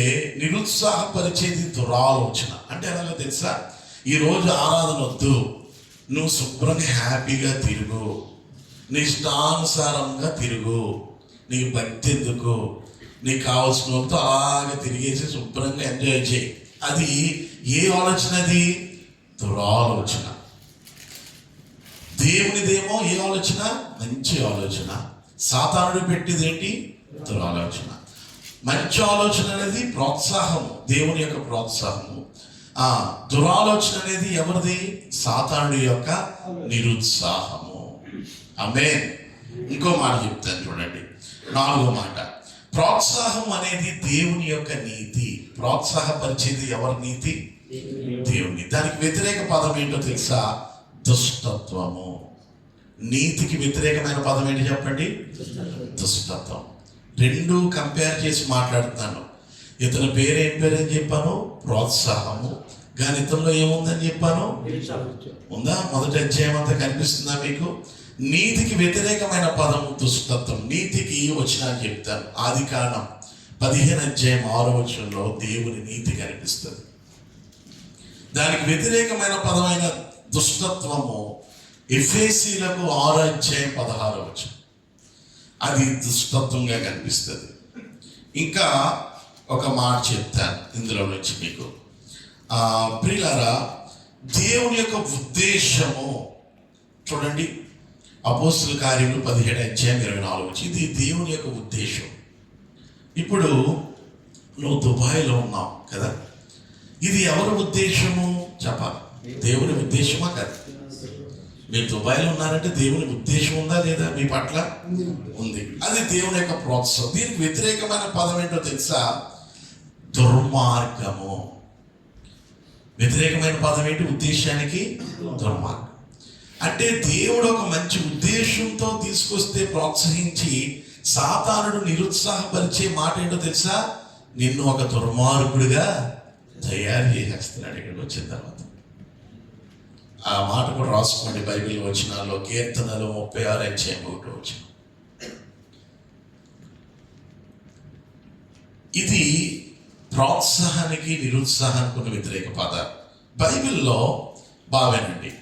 నిరుత్సాహపరిచేది దురాలోచన. అంటే ఎలాగో తెలుసా, ఈరోజు ఆరాధన వద్దు, నువ్వు శుభ్రంగా హ్యాపీగా తిరుగు, నీ ఇష్టానుసారంగా తిరుగు, నీకు భక్తి ఎందుకు, నీకు కావాల్సిన వాళ్ళతో అలాగే తిరిగేసి శుభ్రంగా ఎంజాయ్ చేయి. అది ఏ ఆలోచన, అది దురాలోచన. దేవునిదేమో ఏ ఆలోచన, మంచి ఆలోచన. సాతానుడు పెట్టేది ఏంటి, దురాలోచన. మంచి ఆలోచన అనేది ప్రోత్సాహము, దేవుని యొక్క ప్రోత్సాహము. దురాలోచన అనేది ఎవరిది, సాతానుడి యొక్క నిరుత్సాహము. ఆమేన్. ఇంకో మాట చెప్తాను చూడండి, 4వ మాట. ప్రోత్సాహం అనేది దేవుని యొక్క నీతి. ప్రోత్సాహపరిచేది ఎవరి నీతి, దేవుని. దానికి వ్యతిరేక పదం ఏంటో తెలుసా? దుష్టత్వము. నీతికి వ్యతిరేకమైన పదం ఏంటి చెప్పండి? దుష్టత్వం. రెండు కంపేర్ చేసి మాట్లాడుతున్నాను. ఇతని పేరు ఏం పేరు అని చెప్పాను? ప్రోత్సాహము. కానీ ఇతనిలో ఏముందని చెప్పాను? ఉందా? మొదటి అధ్యాయం అంతా కనిపిస్తుందా మీకు? నీతికి వ్యతిరేకమైన పదము దుష్టత్వం. నీతికి వచ్చినా చెప్తాను. ఆదికాండం 15:6 దేవుని నీతి కనిపిస్తుంది. దానికి వ్యతిరేకమైన పదమైన దుష్టత్వము ఎఫెసీయులకు 6:16 అది దుష్టత్వంగా కనిపిస్తుంది. ఇంకా ఒక మాట చెప్తాను ఇందులో నుంచి మీకు. ప్రియులారా, దేవుని యొక్క ఉద్దేశము చూడండి. అపోస్తుల కార్యములు 17:24. ఇది దేవుని యొక్క ఉద్దేశం. ఇప్పుడు నువ్వు దుబాయ్లో ఉన్నావు కదా, ఇది ఎవరి ఉద్దేశము చెప్పాలి? దేవుని ఉద్దేశమా కదా? మీరు దుబాయ్లో ఉన్నారంటే దేవుని ఉద్దేశం ఉందా లేదా మీ పట్ల? ఉంది. అది దేవుని యొక్క ప్రోత్సాహం. దీనికి వ్యతిరేకమైన పదం ఏంటో తెలుసా? దుర్మార్గము. వ్యతిరేకమైన పదం ఏంటి ఉద్దేశానికి? దుర్మార్గం. అంటే దేవుడు ఒక మంచి ఉద్దేశంతో తీసుకొస్తే ప్రోత్సహించి సాతానుడు నిరుత్సాహపరిచే మాట ఏంటో తెలుసా? నిన్ను ఒక దుర్మార్గుడిగా తయారు చేసేస్తున్నాడు ఇక్కడికి వచ్చిన తర్వాత. ఆ మాట కూడా రాసుకోండి. బైబిల్ వచనాల్లో కీర్తనలు 36:1. ఇది ప్రోత్సాహానికి నిరుత్సాహానికి ఉన్న వ్యతిరేక పదాలు. బైబిల్లో బావేనండి,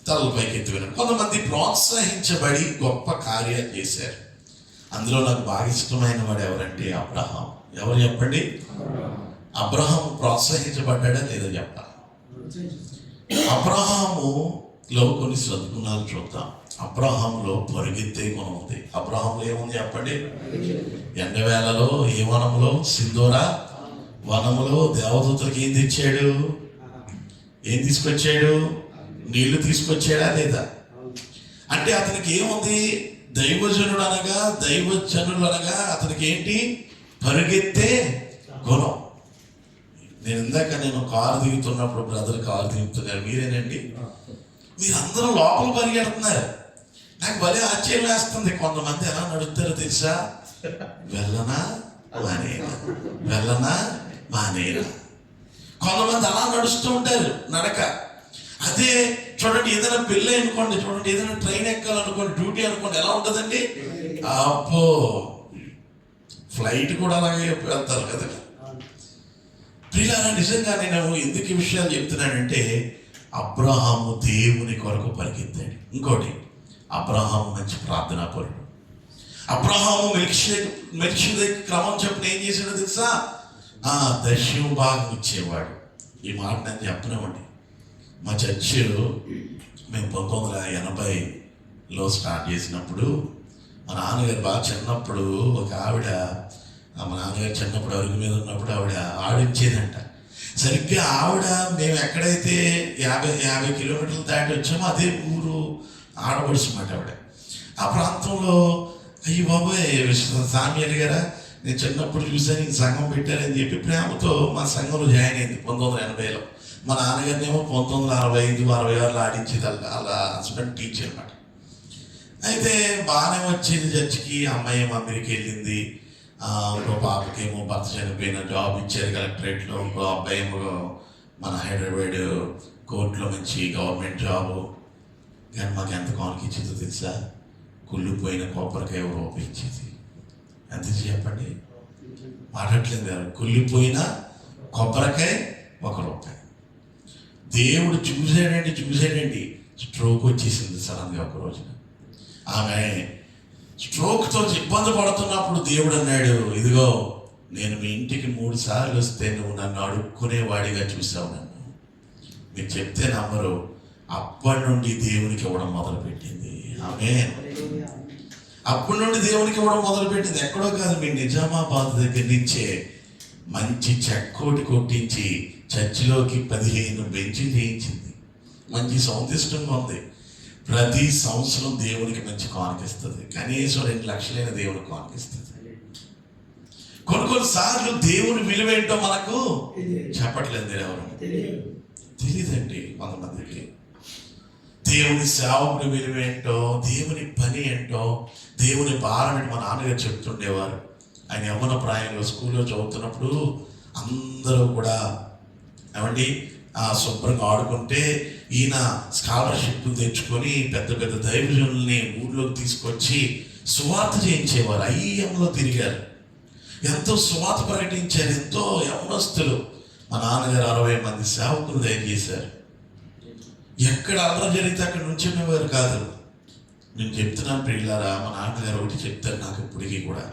తలపైకి ఎత్తి వినండి. కొంతమంది ప్రోత్సహించబడి గొప్ప కార్యాలు చేశారు. అందులో నాకు బాగా ఇష్టమైన వాడు ఎవరంటే అబ్రహాం. ఎవరు చెప్పండి? అబ్రహాం ప్రోత్సహించబడ్డా లేదా చెప్పాలి? అబ్రహాములో కొన్ని సద్గుణాలు చూద్దాం. అబ్రహాంలో పరిగెత్తే గుణం ఉంది. అబ్రహాంలో ఏముంది చెప్పండి? ఎండవేళలో ఏ వనంలో? సింధూరా వనములో దేవదూతలకు ఏం తెచ్చాడు? ఏం తీసుకొచ్చాడు? నీళ్లు తీసుకొచ్చాడా లేదా? అంటే అతనికి ఏముంది? దైవజనుడు అనగా అతనికి ఏంటి? పరిగెత్తే గుణం. నేను కారు దిగుతున్నప్పుడు బ్రదర్ కారు దిగుతున్నారు, మీరేనండి, మీరందరూ లోపల పరిగెడుతున్నారు. నాకు భలే ఆశ్చర్యం వేస్తుంది. కొంతమంది ఎలా నడుస్తారో తెలుసా? వెళ్ళనా మానేరా. కొంతమంది అలా నడుస్తూ ఉంటారు నడక. అదే చూడండి, ఏదైనా పెళ్ళి అనుకోండి, చూడండి, ఏదైనా ట్రైన్ ఎక్కాలనుకోండి, డ్యూటీ అనుకోండి, ఎలా ఉంటుందండి? అబ్బో, ఫ్లైట్ కూడా అలాగే వెళ్తారు కదా. ప్రియులారా, నిజంగా నేను ఎందుకు ఈ విషయాలు చెప్తున్నానంటే, అబ్రహాము దేవుని కొరకు పరిగెత్తాడు. ఇంకోటి, అబ్రహాము మంచి ప్రార్థనా పరుడు. అబ్రహాము మెల్కీషెదెకు క్రమం చెప్పిన ఏం చేశాడో తెలుసా? దశమ భాగం ఇచ్చేవాడు. ఈ మాట నేను చెప్పనివ్వండి. మా చర్చిలో మేము 1980లో స్టార్ట్ చేసినప్పుడు మా నాన్నగారు బాగా చిన్నప్పుడు ఒక ఆవిడ, మా నాన్నగారు చిన్నప్పుడు అరుగు మీద ఉన్నప్పుడు ఆవిడ ఆడించేదంట. సరిగ్గా ఆవిడ మేము ఎక్కడైతే 50 కిలోమీటర్లు దాటి వచ్చామో అదే ఊరు ఆడపడుచు మాట ఆవిడ. ఆ ప్రాంతంలో అయ్యి బాబాయ్ సామ్యాలు గారా, నేను చిన్నప్పుడు చూసాను ఈ సంఘం పెట్టారని చెప్పి ప్రేమతో మా సంఘంలో జాయిన్ అయింది 1980లో. మా నాన్నగారినేమో 1965, 66లో ఆడించేది. అలా హస్బెండ్ టీచర్ అన్నమాట. అయితే బాగానే వచ్చేది చర్చికి. అమ్మాయి ఏమో అమెరికా వెళ్ళింది. ఇంకో పాపకేమో భర్త చనిపోయిన జాబ్ ఇచ్చారు కలెక్టరేట్లో. ఇంకో అబ్బాయి ఏమో మన హైదరాబాద్ కోర్టులో మంచి గవర్నమెంట్ జాబు. కానీ మాకు ఎంత కానుక ఇచ్చేదో తెలుసా? కుళ్ళిపోయిన కొబ్బరికాయ రూపాయి ఇచ్చేది. ఎంత చెప్పండి? మాట్లాడట్లేదు గారు. కుళ్ళిపోయిన కొబ్బరికాయ ₹1. దేవుడు చూసాడండి స్ట్రోక్ వచ్చేసింది సడన్గా ఒక రోజున. ఆమె స్ట్రోక్తో ఇబ్బంది పడుతున్నప్పుడు దేవుడు అన్నాడు, ఇదిగో నేను మీ ఇంటికి 3 సార్లు వస్తే నువ్వు నన్ను అడుక్కునేవాడిగా చూసావు నన్ను. మీరు చెప్తే నమ్మరు. అప్పటి నుండి దేవునికి ఇవ్వడం మొదలుపెట్టింది. ఆమేన్. అప్పటి నుండి దేవునికి ఇవ్వడం మొదలుపెట్టింది. ఎక్కడో కాదు, మీ నిజామాబాద్ దగ్గర నుంచే మంచి చెక్కోటి కొట్టించి చర్చిలోకి 15 బెంచీలు చేయించింది. మంచి సౌందిష్టంగా ఉంది. ప్రతి సంవత్సరం దేవునికి మంచి కానుకిస్తుంది. కనీసం 2 లక్షలైన దేవునికి కానుకిస్తుంది. కొన్నిసార్లు దేవుని విలువ ఏంటో మనకు చెప్పట్లేదు ఎవరు, తెలియదండి కొంతమందికి. దేవుని సేవకుడి విలువ ఏంటో, దేవుని పని ఏంటో, దేవుని భారం ఏంటో మా నాన్నగారు చెప్తుండేవారు. ఆయన యవ్వన ప్రాయంలో స్కూల్లో చదువుతున్నప్పుడు అందరూ కూడా ఏమండి శుభ్రంగా ఆడుకుంటే ఈయన స్కాలర్షిప్లు తెచ్చుకొని పెద్ద పెద్ద దైవజనుల్ని ఊళ్ళోకి తీసుకొచ్చి సువార్త చేయించేవారు. ఐఎంలో తిరిగారు, ఎంతో సువార్త ప్రకటించారు. ఎంతో యవ్వనస్తులు. మా నాన్నగారు 60 మంది సేవకులు తయారు చేశారు. ఎక్కడ అల్లరి జరిగితే అక్కడ నుంచునేవారు కాదు. నేను చెప్తున్నాను ప్రియులారా, మా నాన్నగారు ఒకటి చెప్తారు నాకు ఇప్పటికీ కూడా,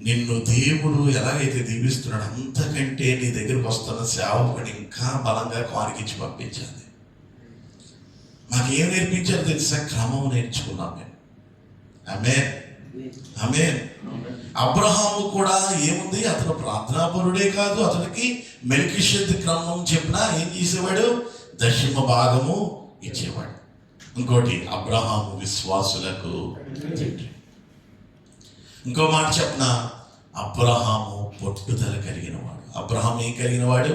నిన్ను దేవుడు ఎలాగైతే దీవిస్తున్నాడు అంతకంటే నీ దగ్గరకు వస్తున్న సేవకుని ఇంకా బలంగా కానికిచ్చి పంపించాలి. మాకేం నేర్పించారు తెలుసా? క్రమం నేర్చుకున్నాం మేము. ఆమేన్, ఆమేన్. అబ్రహాము కూడా ఏముంది, అతను ప్రార్థనాపరుడే కాదు, అతనికి మెల్కీషెదెకు క్రమం చెప్పినా ఏం చేసేవాడు? దశమ భాగము ఇచ్చేవాడు. ఇంకోటి, అబ్రహాము విశ్వాసులకు. ఇంకో మాట చెప్పిన, అబ్రహాము పట్టుదల కలిగిన వాడు. అబ్రహాము ఏం కలిగిన వాడు?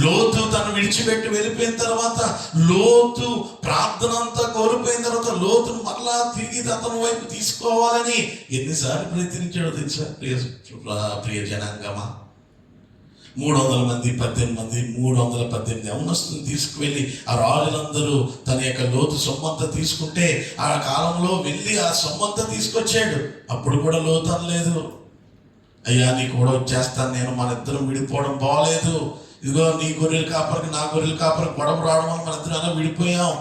లోతు తను విడిచిపెట్టి వెళ్ళిపోయిన తర్వాత, లోతు ప్రార్థన అంతా కోల్పోయిన తర్వాత లోతును మరలా తిరిగి అతని వైపు తీసుకోవాలని ఎన్నిసార్లు ప్రయత్నించాడో తెలుసా ప్రియ జనాంగమా? 300 మంది 318 యవ్వనస్తులను తీసుకువెళ్ళి ఆ రాజులందరూ తన యొక్క లోతు సొమ్మంతా తీసుకుంటే ఆ కాలంలో వెళ్ళి ఆ సొమ్మంతా తీసుకొచ్చాడు. అప్పుడు కూడా లోతు అనలేదు, అయ్యా నీ కూడా వచ్చేస్తాను నేను, మన ఇద్దరం విడిపోవడం బాగలేదు, ఇదిగో నీ గొర్రెల కాపరికి నా గొర్రెల కాపరికి గొడవ రావడం వల్ల మన ఇద్దరు అలా విడిపోయాం.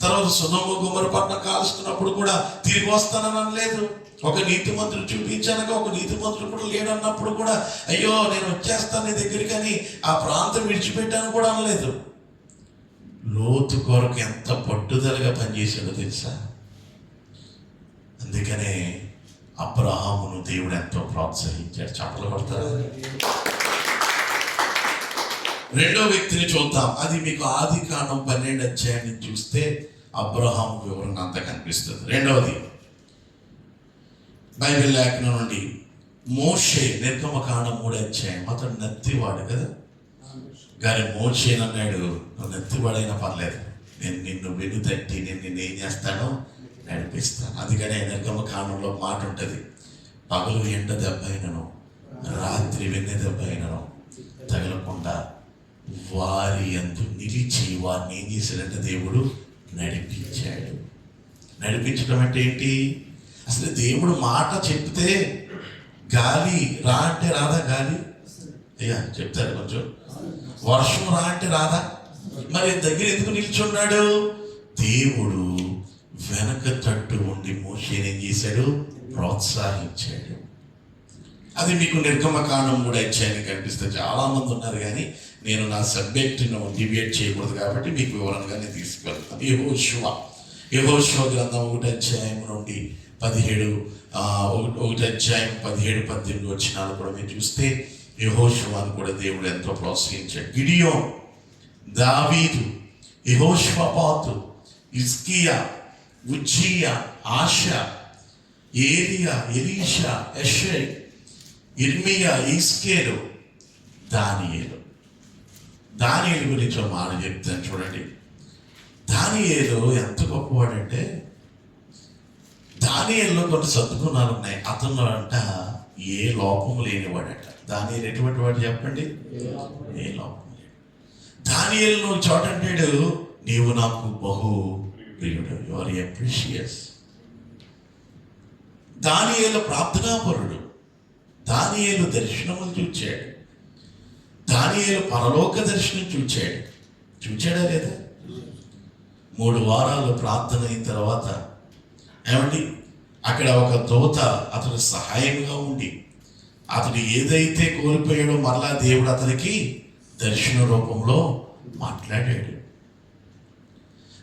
తర్వాత సొదొమ గొమొర్రా పట్టణం కాల్చుతున్నప్పుడు కూడా తిరిగి వస్తానని అనలేదు. ఒక నీతిమంతుడు చూపించానగా ఒక నీతిమంతుడు కూడా లేడన్నప్పుడు కూడా అయ్యో నేను వచ్చేస్తాను నీ దగ్గరికి అని ఆ ప్రాంతం విడిచిపెట్టాను కూడా అనలేదు. లోతు కొరకు ఎంత పట్టుదలగా పనిచేశాడో తెలుసా? అందుకనే అబ్రహామును దేవుడు ఎంతో ప్రోత్సహించాడు. చప్పలు కొడతారా? రెండో వ్యక్తిని చూద్దాం. అది మీకు ఆదికాండం 12 అధ్యాయాన్ని చూస్తే అబ్రహాము వివరణ అంతా కనిపిస్తుంది. రెండవది బైబిల్ లేఖనం నుండి మోషే, నిర్గమకాండం 3 అధ్యాయం. అతడు నత్తివాడు కదా, కానీ మోషే అన్నాడు, నువ్వు నత్తివాడైనా పర్లేదు, నేను నిన్ను వెనుతట్టి నేను ఏం చేస్తానో నడిపిస్తాను. అందుకనే నిర్గమకాండంలో మాట ఉంటుంది, పగలు ఎండ దెబ్బ అయినను రాత్రి వెన్నె దెబ్బ అయినను తగలకుండా వారి యందు నిలిచి వారిని ఏం చేశాడంటే దేవుడు నడిపించాడు. నడిపించడం అంటే ఏంటి? అసలు దేవుడు మాట చెప్తే గాలి రా అంటే రాదా? గాలి అయ్యా చెప్తారు కొంచెం. వర్షం రా అంటే రాదా? మరి దగ్గర ఎందుకు నిల్చున్నాడు? దేవుడు వెనక తట్టు ఉండి మోషేని ఏం చేశాడు? ప్రోత్సహించాడు. అది మీకు నిర్గమకాండం 3 అధ్యాయాన్ని కనిపిస్తే చాలా మంది ఉన్నారు, కానీ నేను నా సబ్జెక్టును డిబేట్ చేయకూడదు కాబట్టి మీకు వివరంగా నేను తీసుకెళ్తాను. యెహోషువ గ్రంథం 1 అధ్యాయం నుండి 17 1 అధ్యాయం 17-18 వచనాలు కూడా మీరు చూస్తే యెహోషువను కూడా దేవుడు ఎంతో ప్రోత్సహించాడు. గిడియోన్, దావీదు, యెహోషాపాతు, హిజ్కియా, ఉజ్జియా, ఆషా, ఏలియా, ఎలీషా, యెషై, ఇర్మియా, ఇస్కేలు, దానియేలు. దానియేలు గురించి ఒక మాట చెప్తాను చూడండి. దానియేలు ఎంత గొప్పవాడంటే, దానియేలులో కొన్ని సద్గుణాలు ఉన్నాయి. అతను అంట ఏ లోపము లేనివాడట. దానియేలు ఎటువంటి వాడు చెప్పండి? ఏ లోపం లేడు. దానియేలు చోట అంటాడు, నీవు నాకు బహు ప్రియుడు, యు ఆర్ ఏ ప్రెషియస్. దానియేలు ప్రార్థనాపరుడు. దానియేలు దర్శనములు చూచాడు. దానియేలు పరలోక దర్శనం చూచాడా లేదా? 3 వారాలు ప్రార్థన అయిన తర్వాత ఏమండి అక్కడ ఒక దూత అతడు సహాయంగా ఉండి అతడు ఏదైతే కోల్పోయాడో మరలా దేవుడు అతనికి దర్శన రూపంలో మాట్లాడాడు.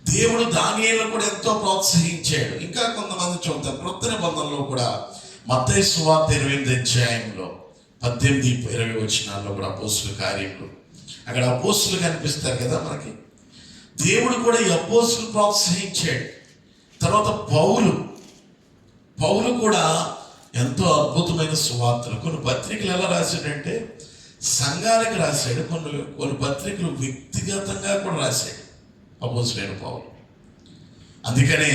దేవుడు దానియేలును కూడా ఎంతో ప్రోత్సహించాడు. ఇంకా కొంతమంది చూద్దాం. క్రొత్త నిబంధనలో కూడా మత్తయి సువార్త 28 అధ్యాయంలో 18-20 వచనాల్లో కూడా అపోస్తుల కార్యములు, అక్కడ అపోస్తులు కనిపిస్తారు కదా మనకి. దేవుడు కూడా ఈ అపోస్తులు ప్రోత్సహించాడు. తర్వాత పౌలు కూడా ఎంతో అద్భుతమైన సువార్తలు. కొన్ని పత్రికలు ఎలా రాశాడంటే సంఘాలకు రాశాడు, కొన్ని పత్రికలు వ్యక్తిగతంగా కూడా రాశాడు అపోస్తలుడైన పౌలు. అందుకనే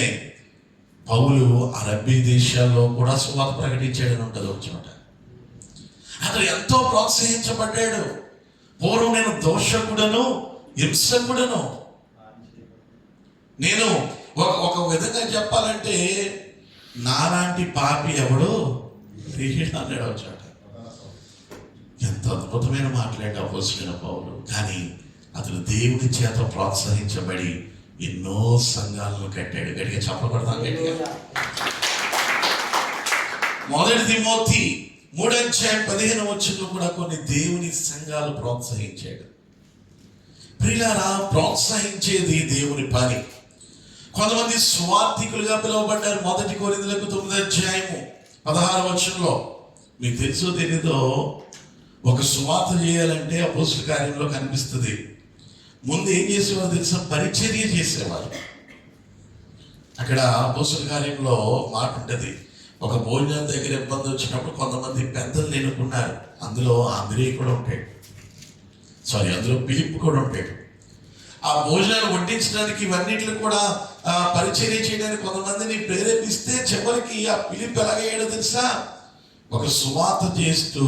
పౌలు అరబ్బీ దేశాల్లో కూడా సువార్త ప్రకటించాడని ఉంటుంది ఒక చోట. అతను ఎంతో ప్రోత్సహించబడ్డాడు. పూర్వం నేను దోషకుడను, హింసకుడను, నేను ఒక విధంగా చెప్పాలంటే నాలాంటి పాపి ఎవడు లేడు అన్నాడు ఒక చోట. ఎంత అద్భుతమైన మాట్లాడే అపోస్తలుడైన పౌలు. కానీ అతను దేవుడి చేత ప్రోత్సహించబడి ఎన్నో సంఘాలను కట్టాడు. గట్టిగా చెప్పబడతాం గట్టిగా. 1 తిమోతి 3:15 కూడా కొన్ని దేవుని సంఘాలు ప్రోత్సహించాడు. ప్రియులారా, ప్రోత్సహించేది దేవుని పని. కొంతమంది స్వార్థికులుగా పిలువబడ్డారు. 1 కొరింథీయులకు 9:16 మీకు తెలుసో తెలీదో, ఒక సువార్త చేయాలంటే అపోస్తల కార్యంలో కనిపిస్తుంది. ముందు ఏం చేసేవారు తెలుసా? పరిచర్య చేసేవారు. అక్కడ అపోస్తల కార్యంలో మాట ఉంటుంది, ఒక భోజనం దగ్గర ఇబ్బంది వచ్చినప్పుడు కొంతమంది పెద్దలు ఎన్నుకున్నారు. అందులో ఆంద్రేయ కూడా ఉంటాడు, అందులో ఫిలిప్ కూడా ఉంటాడు. ఆ భోజనాలు వడ్డించడానికి ఇవన్నిట్లు కూడా పరిచర్య చేయడానికి కొంతమందిని ప్రేరేపిస్తే చివరికి ఆ ఫిలిప్ ఎలాగయ్యాడో తెలుసా? ఒక సువార్త చేస్తూ,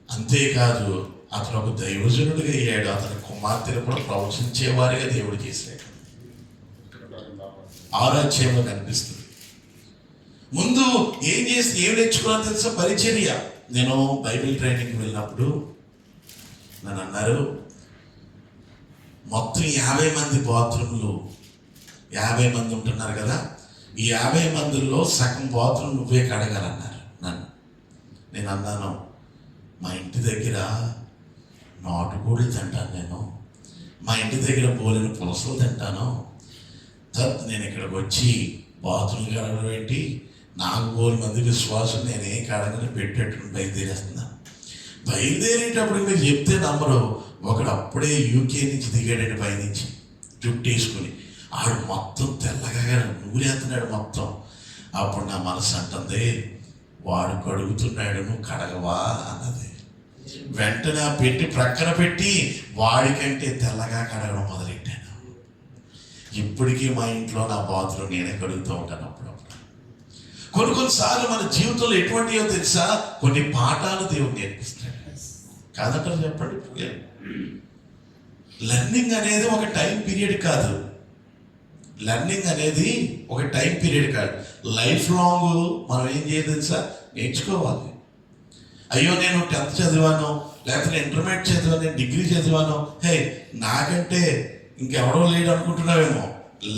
అంతేకాదు అతను ఒక దైవజనుడిగా అయ్యాడు. అతని కుమార్తెను కూడా ప్రవచించేవారిగా దేవుడు చేశాడు. 6వ అధ్యాయంలో కనిపిస్తుంది. ముందు ఏం నేర్చుకున్నాను తెలుసా? పరిచర్య. నేను బైబిల్ ట్రైనింగ్కి వెళ్ళినప్పుడు నన్ను అన్నారు, మొత్తం 50 మంది బాత్రూమ్లు, 50 మంది ఉంటున్నారు కదా, ఈ 50 మందిలో సగం బాత్రూమ్ నువ్వే కడగాలన్నారు నన్ను. నేను అన్నాను, మా ఇంటి దగ్గర నాటుకోళ్ళు తింటాను, మా ఇంటి దగ్గర బోలిన పులసలు తింటాను, నేను ఇక్కడికి వచ్చి బాత్రూమ్ కడగడం ఏంటి? నాకు 3 మంది విశ్వాసం నేనేం కడగని పెట్టేట్టుకుని బయలుదేరేస్తున్నాను. బయలుదేరేటప్పుడు మీరు చెప్తే నమ్మరు. ఒకడు అప్పుడే యూకే నుంచి దిగాడండి, పైనుంచి జుట్టేసుకుని. ఆడు మొత్తం తెల్లగా నూరేస్తున్నాడు మొత్తం. అప్పుడు నా మనసు అంటుంది, వాడు కడుగుతున్నాడు, నువ్వు కడగవా అన్నది. వెంటనే పెట్టి ప్రక్కన పెట్టి వాడికంటే తెల్లగా కడగడం మొదలెట్టాను. ఇప్పటికీ మా ఇంట్లో నా బాత్రూమ్ నేనే కడుగుతూ ఉంటాను అప్పుడప్పుడు. కొన్నిసార్లు మన జీవితంలో ఎటువంటివో తెలుసా? కొన్ని పాఠాలు దేవుడు నేర్పిస్తాడు. కాదంటారు చెప్పండి. లెర్నింగ్ అనేది ఒక టైం పీరియడ్ కాదు. లెర్నింగ్ అనేది ఒక టైం పీరియడ్ కాదు. లైఫ్ లాంగ్ మనం ఏం చేయాలి తెలుసా? నేర్చుకోవాలి. అయ్యో నేను 10th చదివాను, లేకపోతే ఇంటర్మీడియట్ చదివాను, నేను డిగ్రీ చదివాను, హే నాకంటే ఇంకెవడో లేడు అనుకుంటున్నావేమో.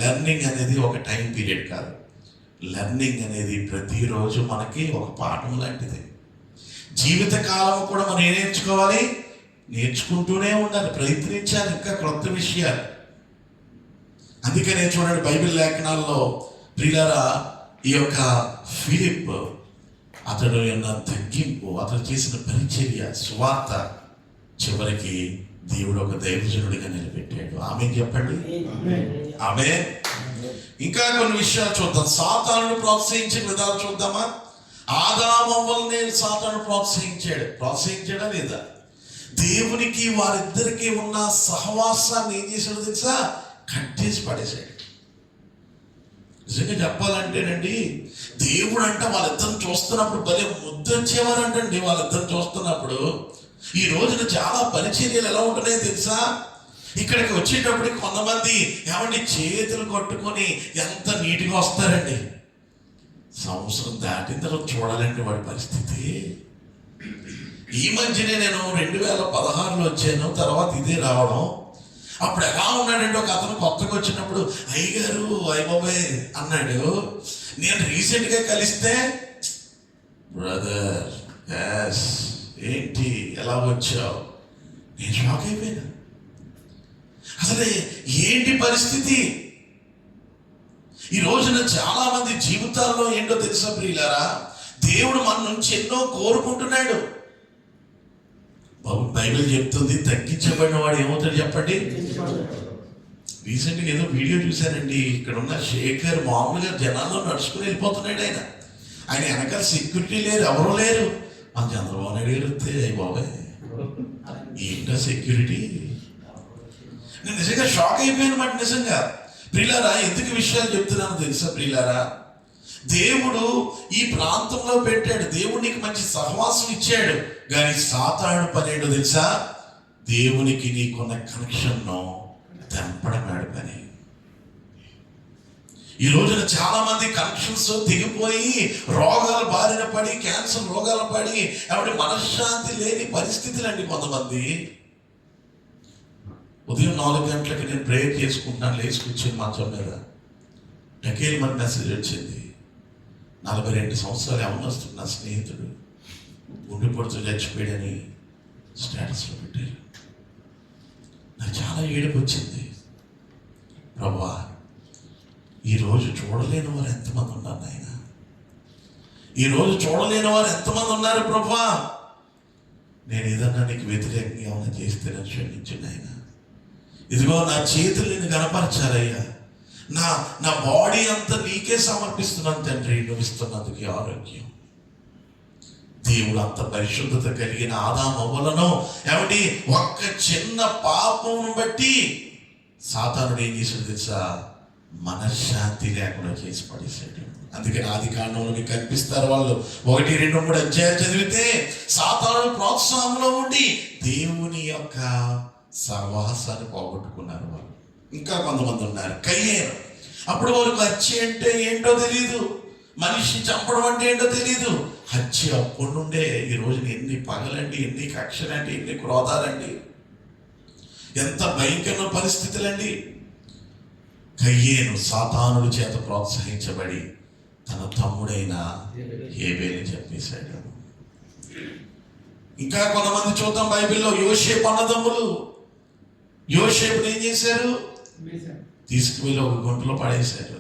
లెర్నింగ్ అనేది ఒక టైం పీరియడ్ కాదు. లెర్నింగ్ అనేది ప్రతిరోజు మనకి ఒక పాఠం లాంటిది. జీవితకాలం కూడా మనం ఏం నేర్చుకోవాలి? నేర్చుకుంటూనే ఉండాలి, ప్రయత్నించాలి ఇంకా క్రొత్త విషయాలు. అందుకనే చూడండి బైబిల్ లేఖనాల్లో ప్రియులారా, ఈ యొక్క ఫిలిప్ అతడు ఉన్న తగ్గింపు, అతడు చేసిన పరిచర్య, సువార్త చివరికి దేవుడు ఒక దైవజనుడిగా నిలబెట్టాడు. ఆమె చెప్పండి. ఆమె ఇంకా కొన్ని విషయాలు చూద్దాం. సాతానును ప్రోత్సహించిన విధాలు చూద్దామా? ఆదామవ్వల్ని సాతాను ప్రోత్సహించాడా లేదా? దేవునికి వారిద్దరికి ఉన్న సహవాసాన్ని ఏం చేశాడు తెలుసా? కట్టేసి పడేశాడు. నిజంగా చెప్పాలంటేనండి, దేవుడు అంట వాళ్ళిద్దరిని చూస్తున్నప్పుడు భలే ముద్దొచ్చేవారంటండి. వాళ్ళిద్దరిని చూస్తున్నప్పుడు ఈ రోజున చాలా పరిచర్యలు ఎలా ఉంటున్నాయో తెలుసా? ఇక్కడికి వచ్చేటప్పటికి కొంతమంది ఏమండి చేతులు కట్టుకొని ఎంత నీట్గా వస్తారండి. సంవత్సరం దాటిన తర్వాత చూడాలంటే వాడి పరిస్థితి. ఈ మధ్యనే నేను 2016లో వచ్చాను, తర్వాత ఇదే రావడం. అప్పుడు ఎలా ఉన్నాడంటే ఒక అతను కొత్తగా వచ్చినప్పుడు, అయ్యగారు అయ్యబాబాయ్ అన్నాడు. నేను రీసెంట్గా కలిస్తే, బ్రదర్ ఎస్ ఏంటి ఎలా వచ్చావు? నేను షాక్ అయిపోయాను. అసలు ఏంటి పరిస్థితి? ఈ రోజున చాలా మంది జీవితాల్లో ఏంటో తెలుసా ప్రియులారా? దేవుడు మన నుంచి ఎన్నో కోరుకుంటున్నాడు. బైబిల్ చెప్తుంది, తగ్గించబడిన వాడు ఏమవుతాడు చెప్పండి? రీసెంట్గా ఏదో వీడియో చూశానండి. ఇక్కడ ఉన్న శేఖర్ మామూలుగా జనాల్లో నడుచుకుని వెళ్ళిపోతున్నాడు. ఆయన ఆయన వెనకాల సెక్యూరిటీ లేరు, ఎవరూ లేరు. మన చంద్రబాబు నాయుడు ఎడితే బాబాయ్ ఏంటో సెక్యూరిటీ. నేను నిజంగా షాక్ అయిపోయాను మాట. నిజంగా ప్రియులారా, ఎందుకు విషయాలు చెప్తున్నాను తెలుసా ప్రియులారా? దేవుడు ఈ ప్రాంతంలో పెట్టాడు, దేవుడు నీకు మంచి సహవాసం ఇచ్చాడు. కానీ సాతాను పని ఏంటో తెలుసా? దేవునికి నీకున్న కనెక్షన్ను తెంపడమాడు పని. ఈ రోజున చాలా మంది కనెక్షన్స్ తెగిపోయి రోగాల బారిన పడి, క్యాన్సర్ రోగాలు పడి, ఎవరి మనశ్శాంతి లేని పరిస్థితులు అండి. కొంతమంది ఉదయం 4 గంటలకి నేను ప్రేయర్ చేసుకుంటున్నాను, లేచి కూర్చొని మంచం మీద డకేల్ మన మెసేజ్ వచ్చింది. 42 సంవత్సరాలు యవ్వనస్తున్న నా స్నేహితుడు గుండెపోటుతో చచ్చిపోయాడని స్టేటస్లో పెట్టారు. నాకు చాలా ఏడుపు వచ్చింది. ప్రభువా, ఈరోజు చూడలేని వారు ఎంతమంది ఉన్నారు నాయన? ఈరోజు చూడలేని వారు ఎంతమంది ఉన్నారు ప్రభువా? నేను ఏదన్నా నీకు వ్యతిరేకంగా ఏమైనా చేస్తే నన్ను క్షమించు నాయన. ఇదిగో నా చేతులు నిన్ను కనపరచాలయ్యా. నా బాడీ అంతా నీకే సమర్పిస్తున్నాను తండ్రి, నువ్వు ఇస్తున్నందుకు ఆరోగ్యం. దేవుడు అంత పరిశుద్ధత కలిగిన ఆదామవ్వలను ఏమిటి ఒక్క చిన్న పాపం బట్టి సాతానుడు ఏం చేశాడు తెలుసా? మనశ్శాంతి లేకుండా చేసి పడేశాడు. అందుకని ఆది కాండంలో మీకు కనిపిస్తారు వాళ్ళు 1, 2, 3 అధ్యాయాలు చదివితే సాతానుడు ప్రోత్సాహంలో ఉండి దేవుని యొక్క సహవాసాన్ని పోగొట్టుకున్నారు వాళ్ళు. ఇంకా కొంతమంది ఉన్నారు కయ్యేను. అప్పుడు వాళ్ళకి హత్య అంటే ఏంటో తెలియదు, మనిషి చంపడం అంటే ఏంటో తెలియదు. హత్య అప్పటి నుండే ఈ రోజున ఎన్ని పగలండి, ఎన్ని కక్షలండి, ఎన్ని క్రోధాలండి, ఎంత భయంకర పరిస్థితులండి. కయ్యేను సాతానుడి చేత ప్రోత్సహించబడి తన తమ్ముడైన హేబేలుని చంపేశాడు. ఇంకా కొంతమంది చూద్దాం బైబిల్లో. యోసేపు అన్నదమ్ములు యోసేపుని ఏం చేశారు? తీసుకువెళ్ళి ఒక గుంటలో పడేశారు.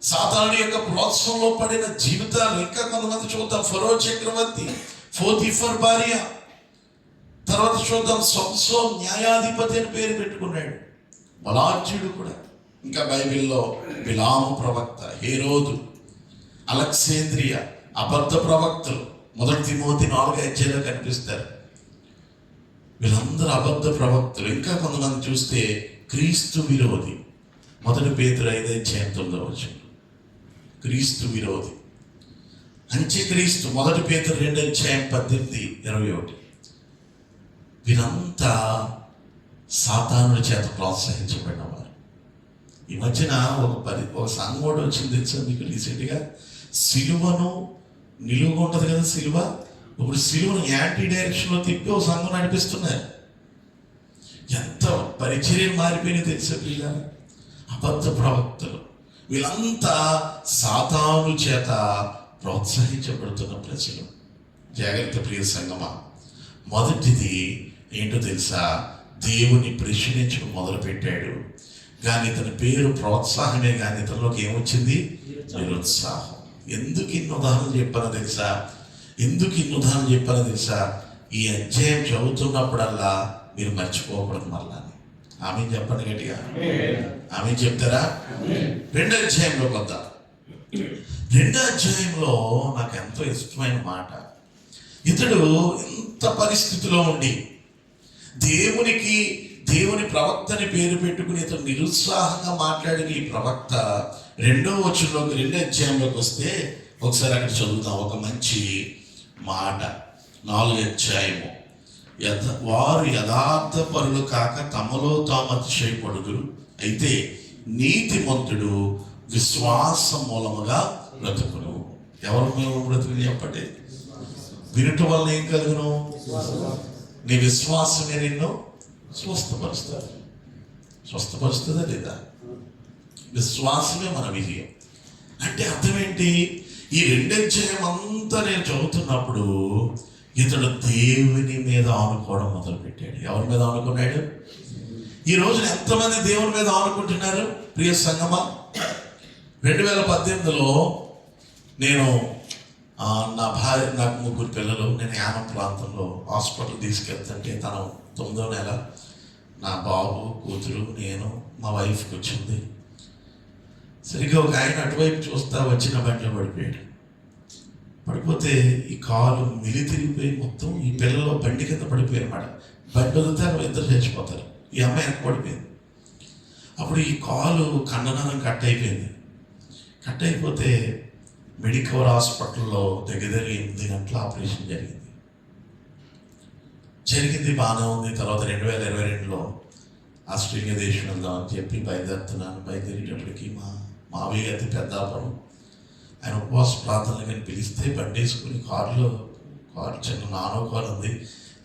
సాతానుడి యొక్క ప్రోత్సాహంలో పడిన జీవితాలు ఇంకా కొంతమంది చూద్దాం. ఫరో చక్రవర్తి, పోతీఫర్ భార్య, తర్వాత చూద్దాం సంసోన్ న్యాయాధిపతి అని పేరు పెట్టుకున్నాడు, బలాఢ్యుడు కూడా. ఇంకా బైబిల్లో బిలాము ప్రవక్త, హేరోదు, అలెగ్జాంద్రియ అబద్ధ ప్రవక్తలు 1 తిమోతి 4 అధ్యాయంలో కనిపిస్తారు. వీళ్ళందరూ అబద్ధ ప్రవక్తలు. ఇంకా కొంతమంది చూస్తే క్రీస్తు విరోధి. 1 పేతురు 5 అధ్యాయం 9 క్రీస్తు విరోధి, అంత్యక్రీస్తు. 1 పేతురు 2 అధ్యాయం 18, 21. వీరంతా సాతానుడి చేత ప్రోత్సహించబడిన వారు. ఈ మధ్యన ఒక సంఘం కూడా వచ్చింది తెలుసా మీకు రీసెంట్గా? సిలువను నిలువుగా ఉంటుంది కదా సిలువ, ఇప్పుడు సిలువను యాంటీ డైరెక్షన్లో తిప్పి ఒక సంఘం నడిపిస్తున్నారు. ఎంత పరిచర్యలు మారిపోయినాయి తెలుసా పిల్లలు? అబద్ధ ప్రవక్తలు వీళ్ళంతా సాతాను చేత ప్రోత్సహించబడుతున్న ప్రజలు. జాగ్రత్త ప్రియ సంగమా. మొదటిది ఏంటో తెలుసా? దేవుని ప్రశ్నించడం మొదలుపెట్టాడు, కానీ ఇతని పేరు ప్రోత్సాహమే, కానీ ఇతనిలోకి ఏమొచ్చింది? నిరుత్సాహం. ఎందుకు ఇన్ని ఉదాహరణలు చెప్పానో తెలుసా? ఈ అధ్యాయం చదువుతున్నప్పుడల్లా మీరు మర్చిపోకూడదు మళ్ళా. ఆమె చెప్పండి గట్టిగా, ఆమె చెప్తారా? 2వ అధ్యాయంలో కొత్త 2వ అధ్యాయంలో నాకు ఎంతో ఇష్టమైన మాట. ఇతడు ఎంత పరిస్థితిలో ఉండి దేవుని ప్రవక్తని పేరు పెట్టుకుని ఇతను నిరుత్సాహంగా మాట్లాడిన ఈ ప్రవక్త 2వ వచనంలోకి 2వ అధ్యాయంలోకి వస్తే ఒకసారి అక్కడ చదువుతాం. ఒక మంచి మాట. 4వ అధ్యాయము. వారు యథార్థ పరులు కాక తమలో తాము అతిశయపడుదురు, అయితే నీతిమంతుడు విశ్వాస మూలముగా బ్రతుకును. ఎవరి మూలము బ్రతుకుని చెప్పండి? వినుట వల్ల ఏం కలుగును? నీ విశ్వాసమే నిన్ను స్వస్థపరుస్తుందా లేదా? విశ్వాసమే మన విజయం. అంటే అర్థం ఏంటి? ఈ 2వ అధ్యాయం అంతా నేను చదువుతున్నప్పుడు ఇతడు దేవుని మీద ఆనుకోవడం మొదలుపెట్టాడు. ఎవరి మీద ఆనుకున్నాడు? ఈ రోజున ఎంతమంది దేవుని మీద ఆనుకుంటున్నారు ప్రియ సంగమా? 2018లో నేను నా భార్య, నాకు 3 పిల్లలు, నేను యానం ప్రాంతంలో హాస్పిటల్ తీసుకెళ్తుంటే తను 9వ నెల, నా బాబు, కూతురు, నేను, మా వైఫ్కి వచ్చింది. సరిగ్గా ఒక ఆయన అటువైపు చూస్తా వచ్చిన బండిలో పడిపోయాడు. పడిపోతే ఈ కాలు మిలి తిరిగిపోయి మొత్తం ఈ పిల్లలు బండి కింద పడిపోయారు అన్నమాట. బండి వదులుతారు, ఇద్దరు చచ్చిపోతారు. ఈ అమ్మాయి వెనక పడిపోయింది. అప్పుడు ఈ కాలు ఖండనం కట్ అయిపోయింది. కట్ అయిపోతే మెడికవర్ హాస్పిటల్లో దగ్గర 8 గంటల ఆపరేషన్ జరిగింది. బాగానే ఉంది. తర్వాత 2022లో ఆస్ట్రేలియా దేశం వెళ్దాం అని చెప్పి బయలుదేరుతున్నాను. బయలుదేరేటప్పటికి మా మావయ్య గారి పెద్దాపురం ఆయన ఉపవాస ప్రార్థనలు కానీ పిలిస్తే బండి వేసుకుని కారు చిన్న నానో కారు ఉంది.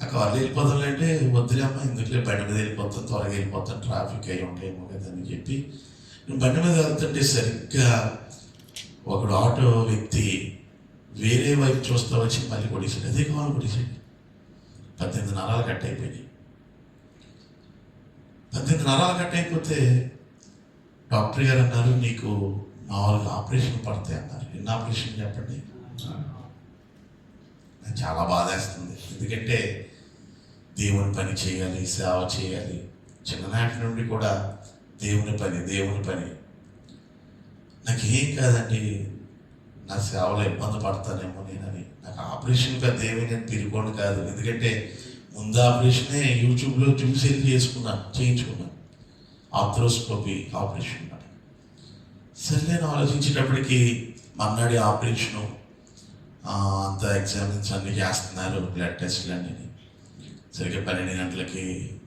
ఆ కార్లో వెళ్ళిపోతాను అంటే వద్దులే అమ్మ, ఎందుకులే బండి మీద వెళ్ళిపోతాను, త్వరగా వెళ్ళిపోతాను, ట్రాఫిక్ అయి ఉంటాయేమో కదా అని చెప్పి నేను బండి మీద వెళ్తుంటే సరిగ్గా ఒకడు ఆటో వ్యక్తి వేరే వైపు చూస్తూ వచ్చి మళ్ళీ కొట్టేసాడు. అదే కావాలి కొట్టేసాడు. 18 నరాలు కట్ అయిపోయినాయి. 18 నరాలు కట్ అయిపోతే డాక్టర్ గారు అన్నారు, నీకు 4 ఆపరేషన్లు పడతాయి అన్నారు. ఎన్ని ఆపరేషన్ చెప్పండి? నాకు చాలా బాధేస్తుంది. ఎందుకంటే దేవుని పని చేయాలి, సేవ చేయాలి. చిన్ననాటి నుండి కూడా దేవుని పని. నాకు ఏం కాదండి, నా సేవలో ఇబ్బంది పడతానేమో నేనని. నాకు ఆపరేషన్ పెద్ద ఏమీ నేను పిలుకోండి కాదు. ఎందుకంటే ముందు ఆపరేషనే యూట్యూబ్లో చూసి చేయించుకున్నాను. Arthroscopy operation. సరే నేను ఆలోచించేటప్పటికి మన్నాడి ఆపరేషను అంతా ఎగ్జామిన్స్ అన్నీ చేస్తున్నారు, బ్లడ్ టెస్ట్లు అన్నీ. సరిగ్గా 12 గంటలకి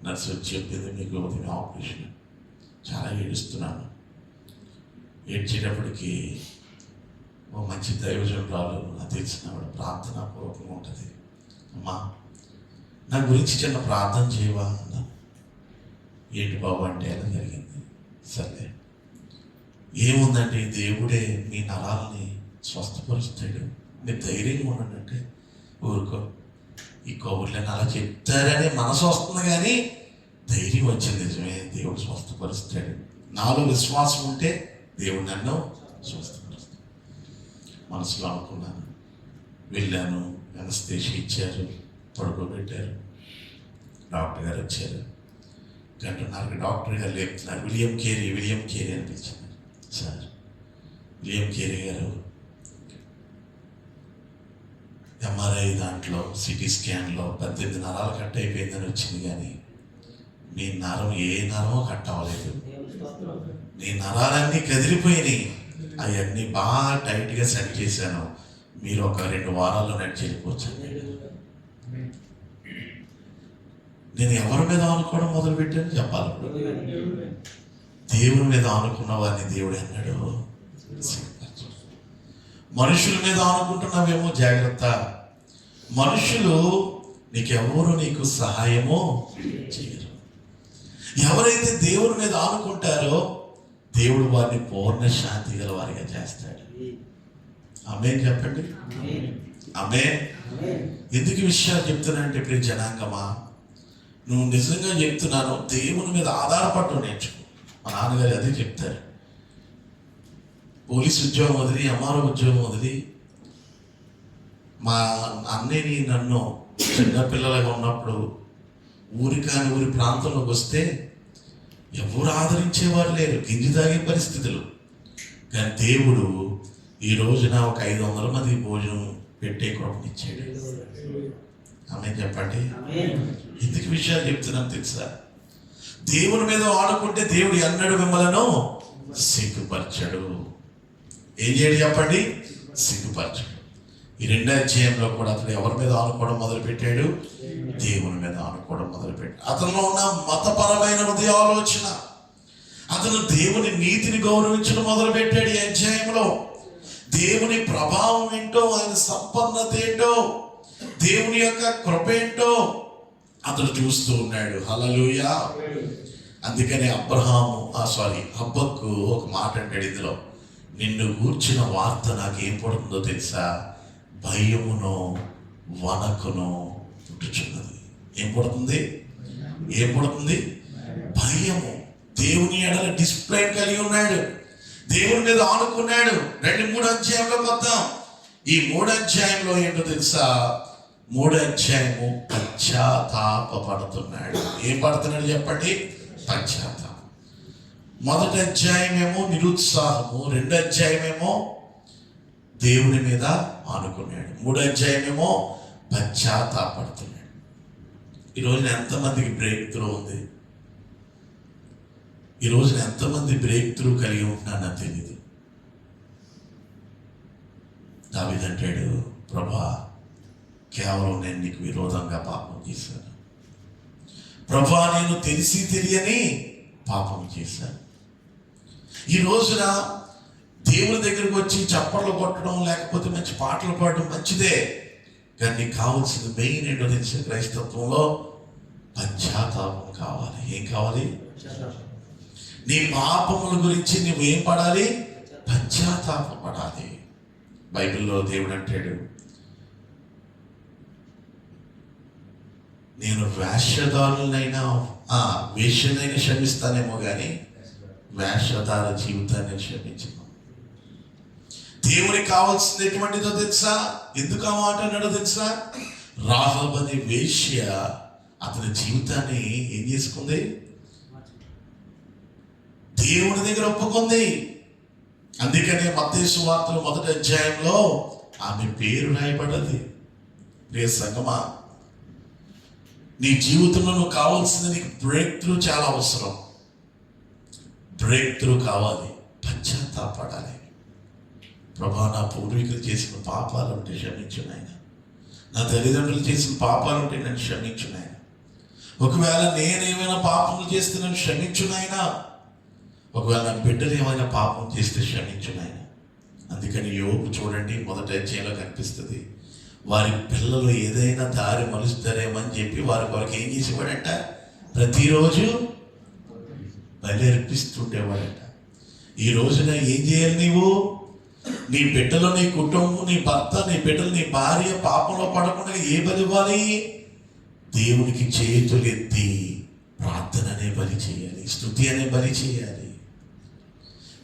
నర్సు వచ్చి చెప్పింది, మీకు ఉదయం ఆపరేషన్. చాలా ఏడుస్తున్నాను. ఏడ్చేటప్పటికి ఓ మంచి దైవజనురాలు నాకు తెలిసినవాడు ప్రార్థన పూర్వకంగా ఉంటుంది. అమ్మా, నా గురించి చిన్న ప్రార్థన చేయవా అన్నా. ఏంటి బాబు అంటే ఎలా జరిగింది? సరే, ఏముందండి, దేవుడే మీ నరాలని స్వస్థపరుస్తాడు, మీరు ధైర్యంగా ఉండండి అంటే, ఊరుకో, ఈ కబుర్లని అలా చెప్తారని మనసు వస్తుంది, కానీ ధైర్యం వచ్చింది. నిజమే, దేవుడు స్వస్థపరుస్తాడు. నాలో విశ్వాసం ఉంటే దేవుడు నన్ను స్వస్థపరుస్తాడు మనసులో అనుకున్నాను. వెళ్ళాను, అనస్థేషియా ఇచ్చారు, పడుకోబెట్టారు. డాక్టర్ గారు వచ్చారు. 1.5 గంటలకు డాక్టర్ గారు లేపుతున్నారు. విలియం కేరీ అని పిలిచినారు. సార్, విలియం కేరీ గారు ఎంఆర్ఐ దాంట్లో సిటీ స్కాన్లో 18 నరాలు కట్ అయిపోయిందని వచ్చింది, కానీ మీ నరం ఏ నరమో కట్ అవ్వలేదు. నీ నరాలన్నీ కదిలిపోయినాయి. అవన్నీ బాగా టైట్గా సెట్ చేశాను. మీరు ఒక 2 వారాల్లో నడిచి వెళ్ళిపోవచ్చు. నేను ఎవరి మీద ఆనుకోవడం మొదలుపెట్టాను చెప్పాలి. దేవుని మీద ఆనుకున్న వారిని దేవుడు అన్నాడు, మనుషుల మీద ఆనుకుంటున్నావేమో జాగ్రత్త. మనుషులు నీకు సహాయమో చేయరు. ఎవరైతే దేవుని మీద ఆనుకుంటారో దేవుడు వారిని పూర్ణ శాంతి గల వారిగా చేస్తాడు. ఆమేన్ చెప్పండి. ఆమేన్. ఎందుకు విషయాలు చెప్తున్నానంటే, ప్రియ జనాంగమా, నువ్వు నిజంగా చెప్తున్నాను, దేవుని మీద ఆధారపడటం నేర్చుకో. మా నాన్నగారు అదే చెప్తారు. పోలీస్ ఉద్యోగం వదిలి, ఎంఆర్ఓ ఉద్యోగం వదిలి, మా అన్నయ్యని నన్ను చిన్నపిల్లలుగా ఉన్నప్పుడు ఊరి ప్రాంతంలోకి వస్తే ఎవరు ఆదరించేవారు లేరు, గింజి తాగే పరిస్థితులు. కానీ దేవుడు ఈ రోజున ఒక 500 మందికి భోజనం పెట్టే కృపనిచ్చాడు. ఆమేన్ చెప్పండి. ఎందుకు విషయాలు చెప్తున్నాను తెలుసా? దేవుని మీద ఆడుకుంటే దేవుడు ఎన్నడూ మిమ్మలను సిగ్గుపరచడు. ఏం చేయడు చెప్పండి? సిగ్గుపరచడు. ఈ 2వ అధ్యాయంలో కూడా అతను ఎవరి మీద ఆనుకోవడం మొదలుపెట్టాడు? దేవుని మీద ఆనుకోవడం మొదలుపెట్టాడు. అతనిలో ఉన్న మతపరమైన హృదయ ఆలోచన, అతను దేవుని నీతిని గౌరవించడం మొదలుపెట్టాడు. ఈ అధ్యాయంలో దేవుని ప్రభావం ఏంటో, ఆయన సంపన్నత ఏంటో, దేవుని యొక్క కృప ఏంటో అతను చూస్తూ ఉన్నాడు. హల్లెలూయా. అందుకనే హబ్బక్కు ఒక మాట అంటాడు ఇందులో, నిన్ను గూర్చిన వార్త నాకు ఏం పడుతుందో తెలుసా? భయమును వణకును పుట్టుచున్నది. ఏం పడుతుంది? భయము. దేవుని ఎడల డిస్ప్లే కలిగి ఉన్నాడు, దేవుని మీద ఆనుకున్నాడు. 2-3 అధ్యాయంలోకి వద్దాం. ఈ 3వ అధ్యాయంలో ఏంటో తెలుసా? 3వ అధ్యాయము పశ్చాత్తాపడుతున్నాడు. ఏం పడుతున్నాడు చెప్పండి? పశ్చాత్తాపం. మొదటి అధ్యాయమేమో నిరుత్సాహము, 2వ అధ్యాయమేమో దేవుని మీద ఆనుకున్నాడు, 3వ అధ్యాయమేమో పశ్చాత్తాపడుతున్నాడు. ఈ రోజున ఎంతమందికి బ్రేక్ త్రూ ఉంది? ఈ రోజున ఎంతమంది బ్రేక్ త్రూ కలిగి ఉంటున్నా నాకు తెలియదు. దావీదు అంటాడు, ప్రభా కేవలం నేను నీకు విరోధంగా పాపం చేశాను, ప్రభా నేను తెలిసి తెలియని పాపం చేశాను. ఈ రోజున దేవుని దగ్గరకు వచ్చి చప్పట్లు కొట్టడం లేకపోతే మంచి పాటలు పాడడం మంచిదే, కానీ నీకు కావాల్సింది మెయిన్ ఏంటో తెలిసిన క్రైస్తత్వంలో పశ్చాత్తాపం కావాలి. ఏం కావాలి? నీ పాపముల గురించి నువ్వు ఏం పడాలి? పశ్చాత్తాపం పడాలి. బైబిల్లో దేవుడు అంటాడు, నేను వేషధారులనైనా వేషనైనా క్షమిస్తానేమో కానీ వేషధార జీవితాన్ని క్షమించను. దేవునికి కావాల్సింది ఎటువంటిదో తెలుసా? ఎందుకు ఆ మాట అన్నాడో తెలుసా? రాహాబు అనే వేశ్య అతని జీవితాన్ని ఏం చేసుకుంది? దేవుని దగ్గర ఒప్పుకుంది. అందుకనే మత్తయి సువార్తలో 1వ అధ్యాయంలో ఆమె పేరు రాయబడ్డది. ప్రియ సంగమా, నీ జీవితంలో నువ్వు కావాల్సింది, నీకు బ్రేక్ త్రూ చాలా అవసరం. బ్రేక్ త్రూ కావాలి, పశ్చాత్తాపడాలి. ప్రభా నా పూర్వీకులు చేసిన పాపాలు ఉంటే క్షమించు నాయన, నా తల్లిదండ్రులు చేసిన పాపాలు ఉంటే నన్ను క్షమించు నాయన, ఒకవేళ నేనేమైనా పాపములు చేస్తే నన్ను క్షమించు నాయన, ఒకవేళ నా బిడ్డలు ఏమైనా పాపం చేస్తే క్షమించు నాయన. అందుకని యోబు చూడండి 1వ అధ్యాయంలో కనిపిస్తుంది, వారి పిల్లలు ఏదైనా దారి మలుస్తారేమని చెప్పి వారి కొరకు ఏం చేసేవాడంట? ప్రతిరోజు బలి అర్పిస్తుండేవాడంట. ఈ రోజున ఏం చేయాలి? నీవు నీ బిడ్డలు, నీ కుటుంబం, నీ భర్త, నీ బిడ్డలు, నీ భార్య పాపంలో పడకుండా ఏ బలి ఇవ్వాలి? దేవునికి చేతులు ఎత్తి ప్రార్థన అనే బలి చేయాలి, స్తుతి అనే బలి చేయాలి,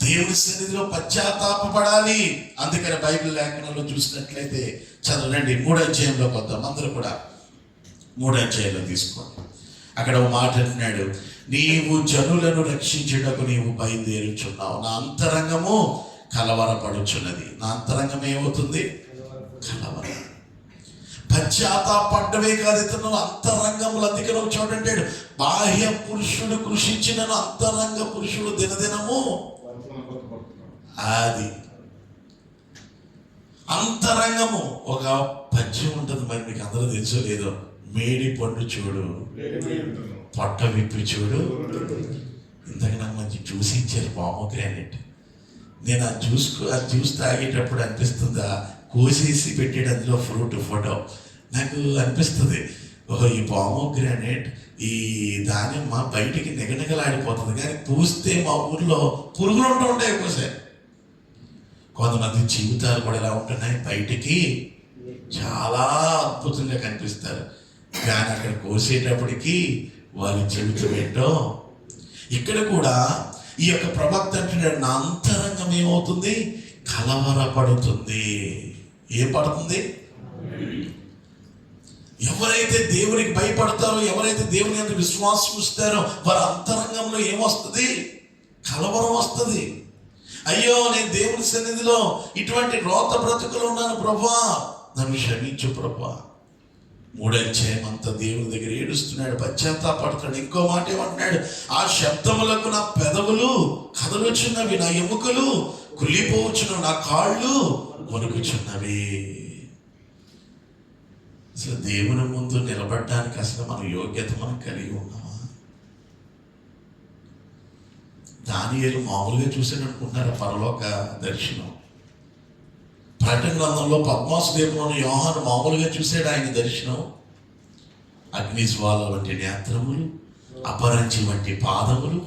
దేవుని సన్నిధిలో పశ్చాత్తాపపడాలి. అందుకని బైబిల్ లేఖనంలో చూసినట్లయితే చదవండి, 3వ అధ్యాయంలోకి వద్దాం. అందరూ కూడా 3వ అధ్యాయంలో తీసుకోండి. అక్కడ ఒక మాట అంటున్నాడు, నీవు జనులను రక్షించుటకు నీవు బయలుదేరుచున్నావు, నా అంతరంగము కలవరపడుచున్నది. నా అంతరంగం ఏమవుతుంది? కలవరం. పశ్చాత్తాపడ్డమే కాదు, ఇతను అంతరంగములు. అందుకే నువ్వు చూడండి, బాహ్య పురుషుడు కృషించినను అంతరంగ పురుషుడు దినదినము. అది అంతరంగము. ఒక పద్యం ఉంటుంది, మరి మీకు అందరూ తెలుసో లేదో, మేడి పండు చూడు పొట్ట విప్పి చూడు. ఇంతకు నాకు మంచి జ్యూస్ ఇచ్చారు, పామోగ్రానైట్. నేను ఆ జ్యూస్ తాగేటప్పుడు అనిపిస్తుందా, కోసేసి పెట్టాడు అందులో ఫ్రూట్ ఫోటో. నాకు అనిపిస్తుంది, ఓహో ఈ పామోగ్రానైట్, ఈ దానిమ్మ బయటికి నిగనిగలాడిపోతుంది, కానీ పూస్తే మా ఊర్లో పురుగులు ఉంటూ ఉంటాయి ఎక్కువసేపు. కొంతమంది జీవితాలు కూడా ఎలా ఉంటున్నాయి, బయటికి చాలా అద్భుతంగా కనిపిస్తారు, కానీ అక్కడ కోసేటప్పటికి వారి జీవితం ఏంటో. ఇక్కడ కూడా ఈ యొక్క ప్రవక్త అంటున్నాడు, నా అంతరంగం ఏమవుతుంది? కలవరపడుతుంది. ఏం పడుతుంది? ఎవరైతే దేవునికి భయపడతారో, ఎవరైతే దేవుని అందు విశ్వాసం ఇస్తారో, వారి అంతరంగంలో ఏమొస్తుంది? కలవరం వస్తుంది. అయ్యో నేను దేవుని సన్నిధిలో ఇటువంటి రోత బ్రతుకులు ఉన్నాను ప్రభా, నన్ను క్షమించు ప్రభా. 3వ అధ్యాయం అంతా దేవుని దగ్గర ఏడుస్తున్నాడు, పశ్చాత్తాపడుతున్నాడు. ఇంకో మాట ఏమంటున్నాడు, ఆ శబ్దములకు నా పెదవులు కదలుచున్నవి, నా ఎముకలు కుళ్ళిపోవచ్చును, నా కాళ్ళు వణుకుచున్నవి. అసలు దేవుని ముందు నిలబడడానికి అసలు మన యోగ్యత మనం కలిగి ఉన్నామా? దానియేలు మామూలుగా చూసాడు అనుకుంటున్నారా పరలోక దర్శనం? ప్రకటన గ్రంథంలో పద్మాసు దీపంలోని యోహాను మామూలుగా చూశాడు ఆయన దర్శనం. అగ్నిజ్వాల వంటి నేత్రములు, అపరంచి వంటి పాదములు,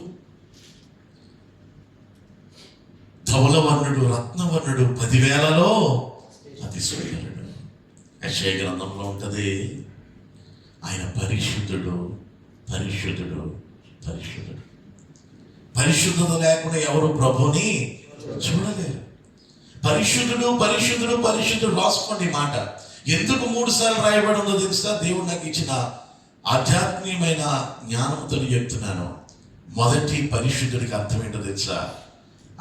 ధవలవర్ణుడు, రత్నవర్ణుడు, 10,000లో అతిశయనుడు. యెషయా గ్రంథంలో ఉంటుంది, ఆయన పరిశుద్ధుడు, పరిశుద్ధుడు, పరిశుద్ధుడు. పరిశుద్ధత లేకుండా ఎవరు ప్రభుని చూడలేరు. పరిశుద్ధుడు, పరిశుద్ధుడు, పరిశుద్ధుడు. రాసుకోండి మాట. ఎందుకు 3 సార్లు రాయబడి ఉందో తెలుసా? దేవుడు నాకు ఇచ్చిన ఆధ్యాత్మికమైన జ్ఞానంతో చెప్తున్నాను. మొదటి పరిశుద్ధుడికి అర్థం ఏంటో తెలుసా?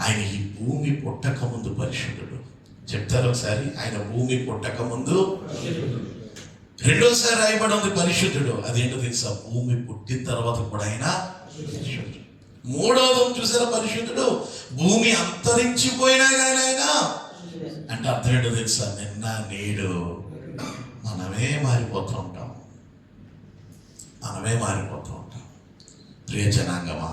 ఆయన ఈ భూమి పుట్టక ముందు పరిశుద్ధుడు. చెప్తారు ఒకసారి, ఆయన భూమి పుట్టక ముందు. రెండోసారి రాయబడి ఉంది పరిశుద్ధుడు, అదేంటో తెలుసా? భూమి పుట్టిన తర్వాత కూడా ఆయన పరిశుద్ధుడు. మూడోది చూసారా పరిశుద్ధుడు, భూమి అంతరించిపోయినా కానీ ఆయన అంటే అర్థం ఏంటో తెలుసా? నిన్న నేడు మనమే మారిపోతూ ఉంటాం, మనమే మారిపోతూ ఉంటాం. ప్రియ జనాంగమా,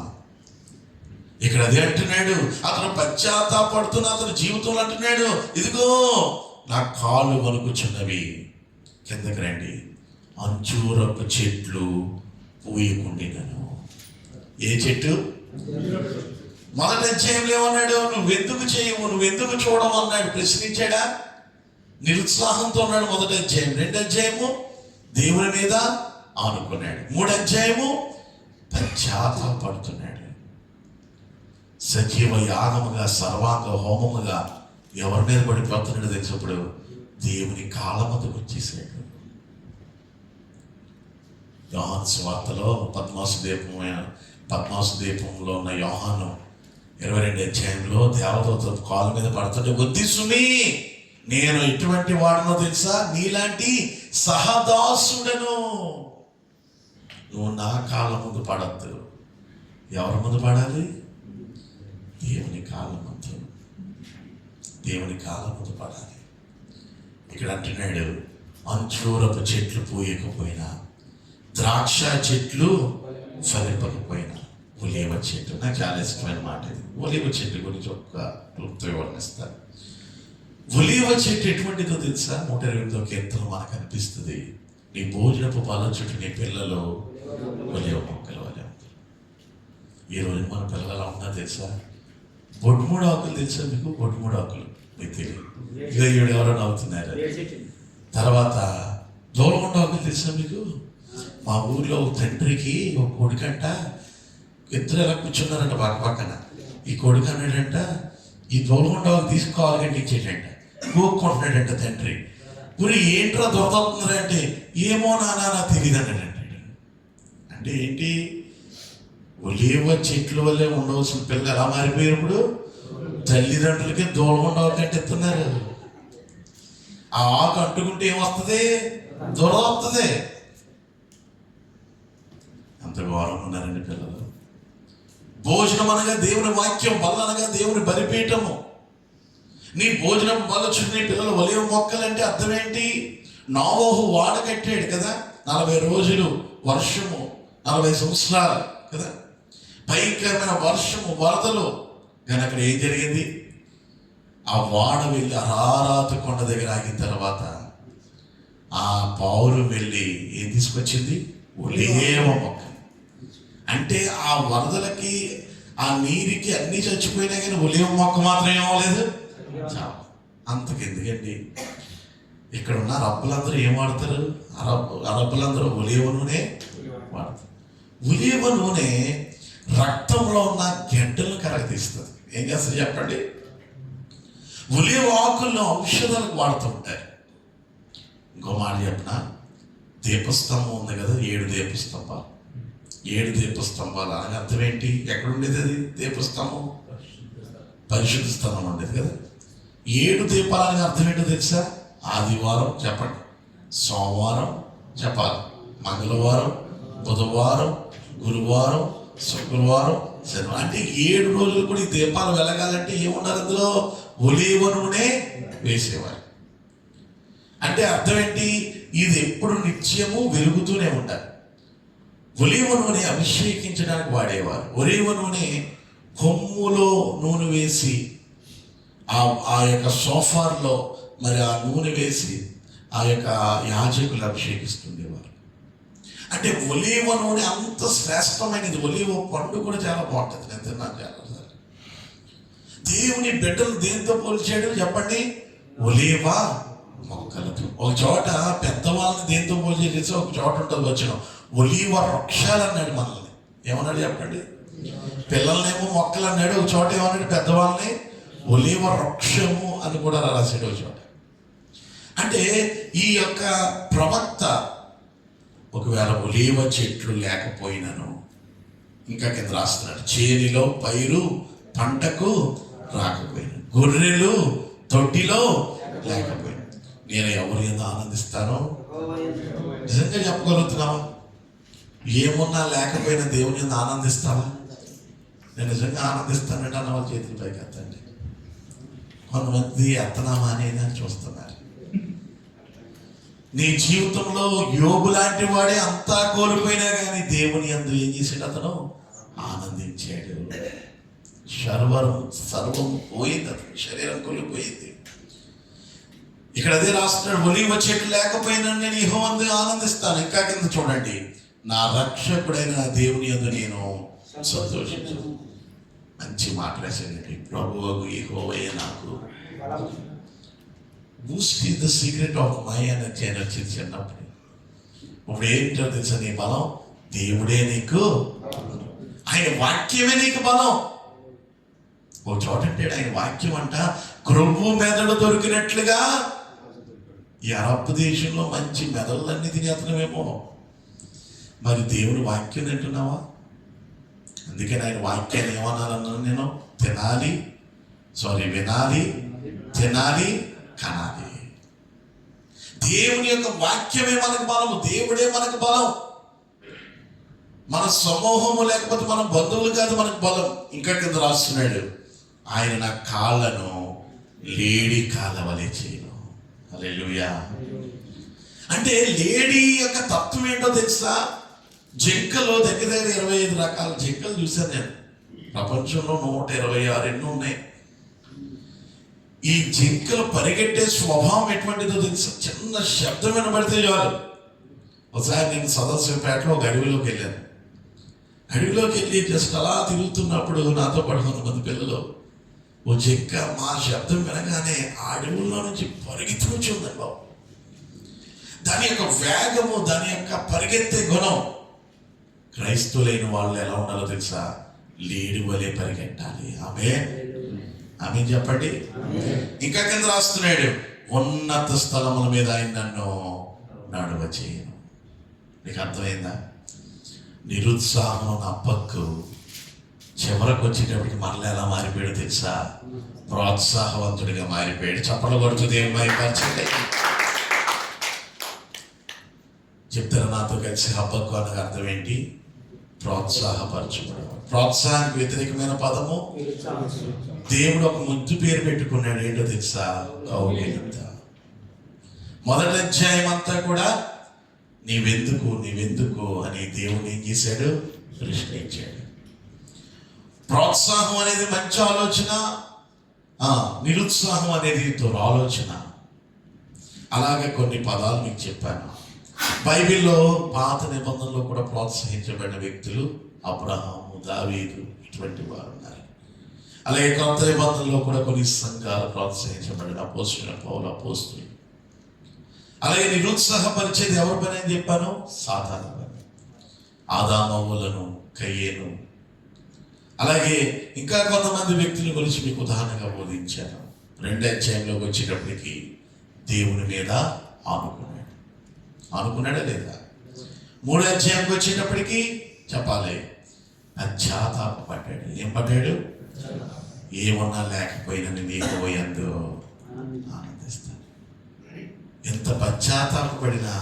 ఇక్కడ అదే అంటున్నాడు, అతను పశ్చాత్తాపడుతున్న అతని జీవితంలో అంటున్నాడు, ఇదిగో నా కాళ్ళు వణుకుచున్నవి. కిందకి రండి. అంజూరపు చెట్లు పూయకుండినను. ఏ చెట్టు? మొదటి అధ్యాయంలో ఏమన్నాడు? నువ్వెందుకు చేయవు, నువ్వెందుకు చూడవు అన్నాడు. ప్రశ్నించాడా? నిరుత్సాహంతో ఉన్నాడు మొదటి అధ్యాయం. రెండో అధ్యాయము దేవుని మీద ఆనుకున్నాడు. మూడో అధ్యాయము పశ్చాత్తాపడుతున్నాడు. సజీవ యాగముగా సర్వాంగ హోమముగా ఎవరి మీద పడిపోతున్నాడు తెలిసినప్పుడు దేవుని కాళ్ళమద్దకు వచ్చేసాడు. యోహాను సువార్తలో పద్మాసు దీపంలో ఉన్న యోహాను 22 అధ్యాయంలో దేవదూత కాళ్ళ మీద పడుతుంటే, వద్దు సుమి, నేను ఎటువంటి వాడనో తెలుసా? నీలాంటి సహదాసుడను. నువ్వు నా కాళ్ళ ముందు పడద్దు. ఎవరి ముందు పడాలి? దేవుని కాళ్ళ ముందు, దేవుని కాళ్ళ ముందు పడాలి. ఇక్కడ అంటున్నాడు, అంజూరపు చెట్లు పూయకపోయినా, ద్రాక్ష చెట్లు ఫలింపకపోయినా, ఒలీవ చెట్టు. నాకు చాలా ఇష్టమైన మాట ఇది. ఒలీవ చెట్టు గురించి ఒక క్లుప్తో వివరణిస్తాను. ఒలీవ చెట్టు ఎటువంటిదో తెలుసా? 128వ కీర్తన మనకు అనిపిస్తుంది, నీ భోజనపు పాల చుట్టూ నీ పిల్లలు ఒలీవ మొక్కలు వలె ఉంటారు. ఈరోజు మన పిల్లలు ఎలా ఉన్నా తెలుసా? బొడ్మూడు ఆకులు తెలుసా మీకు? బొడ్మూడు ఆకులు మీకు తెలియదు. ఇక ఈవిడ ఎవరైనా అవుతున్నారు. తర్వాత దోలగొండ ఆకులు తెలుసా మీకు? మా ఊర్లో తండ్రికి ఒక కొడుకంట, ఇద్దరు ఎలా కూర్చున్నారంట పక్కన. ఈ కొడుకు అన్నాడంట, ఈ దోలగొండ ఆకు తీసుకోవాలంటే ఇచ్చేటంట. కూక్కుంటున్నాడంట తండ్రి. గురి ఏంట్రా దొరకవుతున్నారా అంటే, ఏమో నాన్న నాకు తెలియదు అన్నాడంట. అంటే ఏంటి? ఒలీవ చెట్ల వల్లే ఉండవలసిన పిల్లలు ఎలా మారిపోయారు ఇప్పుడు? తల్లిదండ్రులకి దూలగొండ ఆకు అంటిస్తున్నారు. ఆ ఆకు అంటుకుంటే ఏమొస్తుంది? దూరం వస్తుంది. అంత ఘోరంగా ఉన్నారండి పిల్లలు. భోజనం అనగా దేవుని వాక్యం, బల్ల అనగా దేవుని బలిపీఠము. నీ భోజనం బల్ల చుట్టూ నీ పిల్లలు ఒలీవ మొక్కలంటే అర్థం ఏంటి? నోవహు వాడ కట్టాడు కదా, 40 రోజులు వర్షము, 40 సంవత్సరాలు కదా, భయంకరమైన వర్షము, వరదలు. కానీ అక్కడ ఏం జరిగింది? ఆ వాడ వెళ్ళి అరారాతు కొండ దగ్గర ఆగిన తర్వాత ఆ పౌరు వెళ్ళి ఏం తీసుకొచ్చింది? ఒలీవ మొక్క. అంటే ఆ వరదలకి, ఆ నీరుకి అన్నీ చచ్చిపోయినా కానీ ఒలీవ మొక్క మాత్రం ఏమవలేదు. అంతకెందుకండి? ఇక్కడ ఉన్న అరబ్బులందరూ ఏం వాడతారు? అరబ్బులందరూ ఒలీవ నూనె వాడతారు. ఒలీవ నూనె రక్తంలో ఉన్న గడ్డలను కరగతీస్తుంది. ఏం చేస్తారు చెప్పండి? ఒలీవ ఆకులను ఔషధాలకు వాడుతుంటారు. ఇంకో మాట చెప్పిన, దీపస్తంభం ఉంది కదా, 7 దీపస్తంభాలు. 7 దీపస్తంభాలు అనగా అర్థం ఏంటి? ఎక్కడ ఉండేది అది దీపస్తంభం? పరిశుద్ధ స్థలం ఉండేది కదా. 7 దీపాలు అనగా అర్థం ఏంటో తెలుసా? ఆదివారం చెప్పండి, సోమవారం చెప్పాలి, మంగళవారం, బుధవారం, గురువారం, శుక్రవారం, శనివారం. అంటే 7 రోజులు కూడా ఈ దీపాలు వెలగాలంటే ఏముండాలి? అందులో ఒలీవ నూనె వేసేవారు. అంటే అర్థం ఏంటి? ఇది ఎప్పుడు నిత్యము వెలుగుతూనే ఉండాలి. ఒలీవ నూనె అభిషేకించడానికి వాడేవారు. ఒలీవ నూనె కొమ్ములో నూనె వేసి ఆ యొక్క సోఫార్లో మరి ఆ నూనె వేసి ఆ యొక్క యాజకులు అభిషేకిస్తుండేవారు. అంటే ఒలీవ నూనె అంత శ్రేష్టమైనది. ఒలీవ పండు కూడా చాలా బాగుంటుంది. నేను తిన్నాను చాలాసార్లు. దేవుని బిడ్డలు దేంతో పోల్చాడు చెప్పండి? ఒలీవ మొక్కలతో. ఒక చోట పెద్దవాళ్ళని దేంతో పోల్చేసి ఒక చోట ఉంటుంది వచ్చిన ఒలీవ వృక్షాలు అన్నాడు మనల్ని. ఏమన్నాడు చెప్పండి? పిల్లల్నేమో మొక్కలు అన్నాడు, ఒక చోట ఏమన్నాడు? పెద్దవాళ్ళని ఒలీవ వృక్షము అని కూడా రాసాడు ఒక చోట. అంటే ఈ యొక్క ప్రవక్త ఒకవేళ ఒలీవ చెట్లు లేకపోయినను ఇంకా కింద రాస్తున్నాడు, చేనిలో పైరు పంటకు రాకపోయింది, గొర్రెలు తొట్టిలో లేకపోయింది. నేను ఎవరు ఏదో ఆనందిస్తానో నిజంగా చెప్పగలుగుతున్నావా? ఏమున్నా లేకపోయినా దేవుని మీద ఆనందిస్తావా? నేను నిజంగా ఆనందిస్తానంటే అన్న వాళ్ళ చేతుల పైకి ఎత్తండి. కొంతమంది ఎత్తనామా అనేది చూస్తున్నారు. నీ జీవితంలో యోబు లాంటి వాడే అంతా కోల్పోయినా కానీ దేవుని యందు ఏం చేసాడు? అతను ఆనందించాడు. సర్వం పోయింది, అతని శరీరం కోల్పోయింది. ఇక్కడ అదే రాస్తున్నాడు, ఒలీవ చెట్లు లేకపోయినా నేను యెహోవాను ఆనందిస్తాను. ఇంకా కింద చూడండి, నా రక్షకుడైన దేవుని యందు నేను సంతోషించాను. మంచి మాట రాశాడండి, ప్రభువు యెహోవాయే నాకు Boost is the secret of my energy అని వచ్చింది చిన్నప్పుడు. ఇప్పుడు ఏంటో తెలుసా నీ బలం? దేవుడే నీకు, ఆయన వాక్యమే నీకు బలం. ఓ చోట అంటాడు, ఆయన వాక్యం అంట క్రొవ్వు మెదడు దొరికినట్లుగా. ఈ అరబ్ దేశంలో మంచి మెదళ్ళన్నీ తినేస్తున్నామేమో, మరి దేవుడు వాక్యం తింటున్నావా? అందుకని ఆయన వాక్యాన్ని ఏమన్నానన్నాను నేను? వినాలి, తినాలి, కనాలి. దేవుని యొక్క వాక్యమే మనకు బలము, దేవుడే మనకు బలం. మన సమూహము లేకపోతే మన బంధువులు కాదు మనకు బలం. ఇంకా కింద రాస్తున్నాడు, ఆయన నా కాళ్ళను లేడి కాళ్ళ వలె చేయను. హల్లెలూయా. అంటే లేడీ యొక్క తత్వం ఏంటో తెలుసా? జింకలో దగ్గర 25 రకాల జింకలు చూశాను నేను. ప్రపంచంలో 126 ఎన్నో ఉన్నాయి. ఈ జింకలు పరిగెట్టే స్వభావం ఎటువంటిదో తెలుసా? చిన్న శబ్దం వినబడితే చాలు. ఒకసారి నేను సదస్సుపేటలో ఒక అడవిలోకి వెళ్ళాను. అడవిలోకి వెళ్ళి జస్ట్ అలా తిరుగుతున్నప్పుడు నాతో పాటు కొంతమంది పిల్లలు, ఓ జింక మా శబ్దం వినగానే ఆ అడవుల్లో నుంచి పరిగెత్తి ఉందండి బాబు. దాని యొక్క వేగము, దాని యొక్క పరిగెత్తే గుణం. క్రైస్తవులైన వాళ్ళు ఎలా ఉండాలో తెలుసా? లేడి వలె పరిగెట్టాలి. ఆమె చెప్పండి. ఇంకా కింద రాస్తున్నాడు, ఉన్నత స్థలముల మీద ఆయన నన్ను నడువ చేయను. నీకు అర్థమైందా? నిరుత్సాహం నా పక్కు చివరకు వచ్చేటప్పటికి మరలా ఎలా మారిపోయాడు తెలుసా? ప్రోత్సాహవంతుడిగా మారిపోయాడు. చప్పలు కొడుతూ దేవుని మహిమపరచండి. చెప్తారా నాతో కలిసి? హబ్బక్కు అనగా అర్థం ఏంటి? ప్రోత్సాహపరచుకోవడం. ప్రోత్సాహానికి వ్యతిరేకమైన పదము దేవుడు ఒక ముద్దు పేరు పెట్టుకున్నాడు. ఏంటో తెలుసా? కౌగిలింత. మొదటి అధ్యాయం అంతా కూడా నీవెందుకు అని దేవుడు ఏం చేశాడు? ప్రశ్నించాడు. ప్రోత్సాహం అనేది మంచి ఆలోచన, నిరుత్సాహం అనేది దురాలోచన. అలాగే కొన్ని పదాలు మీకు చెప్పాను. బైబిల్లో పాత నిబంధనలో కూడా ప్రోత్సహించబడిన వ్యక్తులు అబ్రహాము, దావీదు, ఇటువంటి వారు ఉన్నారు. అలాగే కొత్త నిబంధనలో కూడా కొన్ని సంఘాలు ప్రోత్సహించబడిన అపోస్తలుడైన పౌలు, అపోస్తలుడు. అలాగే నిరుత్సాహపరిచేది ఎవరి పని అని చెప్పాను? సాతాను పని. ఆదామవ్వలను, కయ్యేను, అలాగే ఇంకా కొంతమంది వ్యక్తుల గురించి మీకు ఉదాహరణగా బోధించాను. 2వ అధ్యాయంలోకి వచ్చేటప్పటికి దేవుని మీద ఆనుకున్నాడా లేదా? 3వ అధ్యాయంకి వచ్చేటప్పటికి చెప్పాలి, పశ్చాత్తాపడ్డాడు. ఏం పడ్డాడు? ఏమన్నా లేకపోయినా నేను యెహోవాయందు ఆనందిస్తాను. ఎంత పశ్చాత్తాపడినా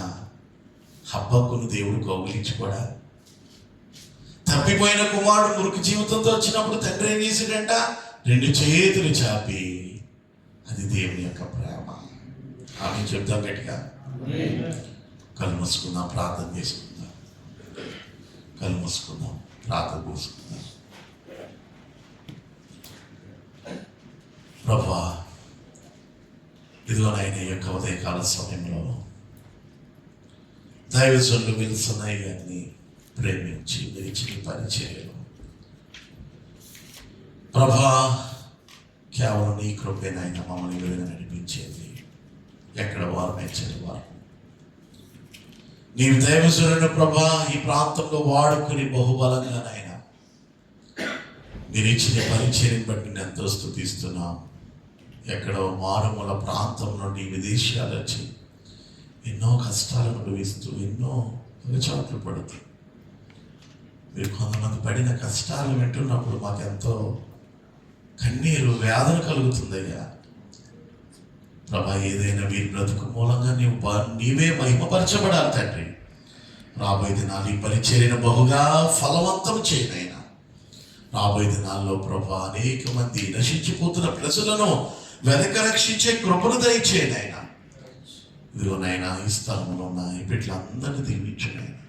హబ్బక్కును దేవుడు కౌగిలించుకోడా? తప్పిపోయిన కుమారుడు మురికి జీవితంతో వచ్చినప్పుడు తండ్రి ఏం చేశాడంట? 2 చేతులు చాపి, అది దేవుని యొక్క ప్రేమ. ఆమె చెప్తాం గట్టిగా. కళ్ళు మూసుకుందాం, ప్రార్థన చేసుకుందాం. కళ్ళు మూసుకుందాం, ప్రార్థన చేసుకుందాం. ప్రభువా, ఇదిగో నాయన ఈ యొక్క ఉదయకాల సమయంలో దైవజనులు విల్సనయ్య గారిని ప్రేమించి మీరు ఇచ్చిన పరిచర్యలు ప్రభా, కేవలం నీ కృపేనైనా మమ్మల్ని విలువ నడిపించేది. ఎక్కడ వారు మెచ్చని వారు నీవు దైవజనులను ప్రభా ఈ ప్రాంతంలో వాడుకుని బహుబలంగానైనా మీరు ఇచ్చిన పరిచర్యను బట్టి నేను ఎంతో స్తుతిస్తున్నాం. ఎక్కడో మారుమూల ప్రాంతం నుండి విదేశాలు వచ్చి ఎన్నో కష్టాలు అనుభవిస్తూ ఎన్నో చోట్లు పడుతూ మీరు కొంతమంది పడిన కష్టాలు వింటున్నప్పుడు మాకెంతో కన్నీరు వేదన కలుగుతుందయ్యా. ప్రభా, ఏదైనా వీరి బ్రతుకు మూలంగా నీవే మహిమపరచబడాలి తండ్రి. రాబోయే దినాలు ఈ పరిచర్యను బహుగా ఫలవంతం చేయనైనా. రాబోయే దినాల్లో ప్రభా, అనేక మంది నశించిపోతున్న ప్రజలను వెనక రక్షించే కృపను దయచేయనైనా. ఇదిగోనైనా ఈ స్థలంలో ఉన్న ఈ బిడ్డలందరినీ దీవించునైనా.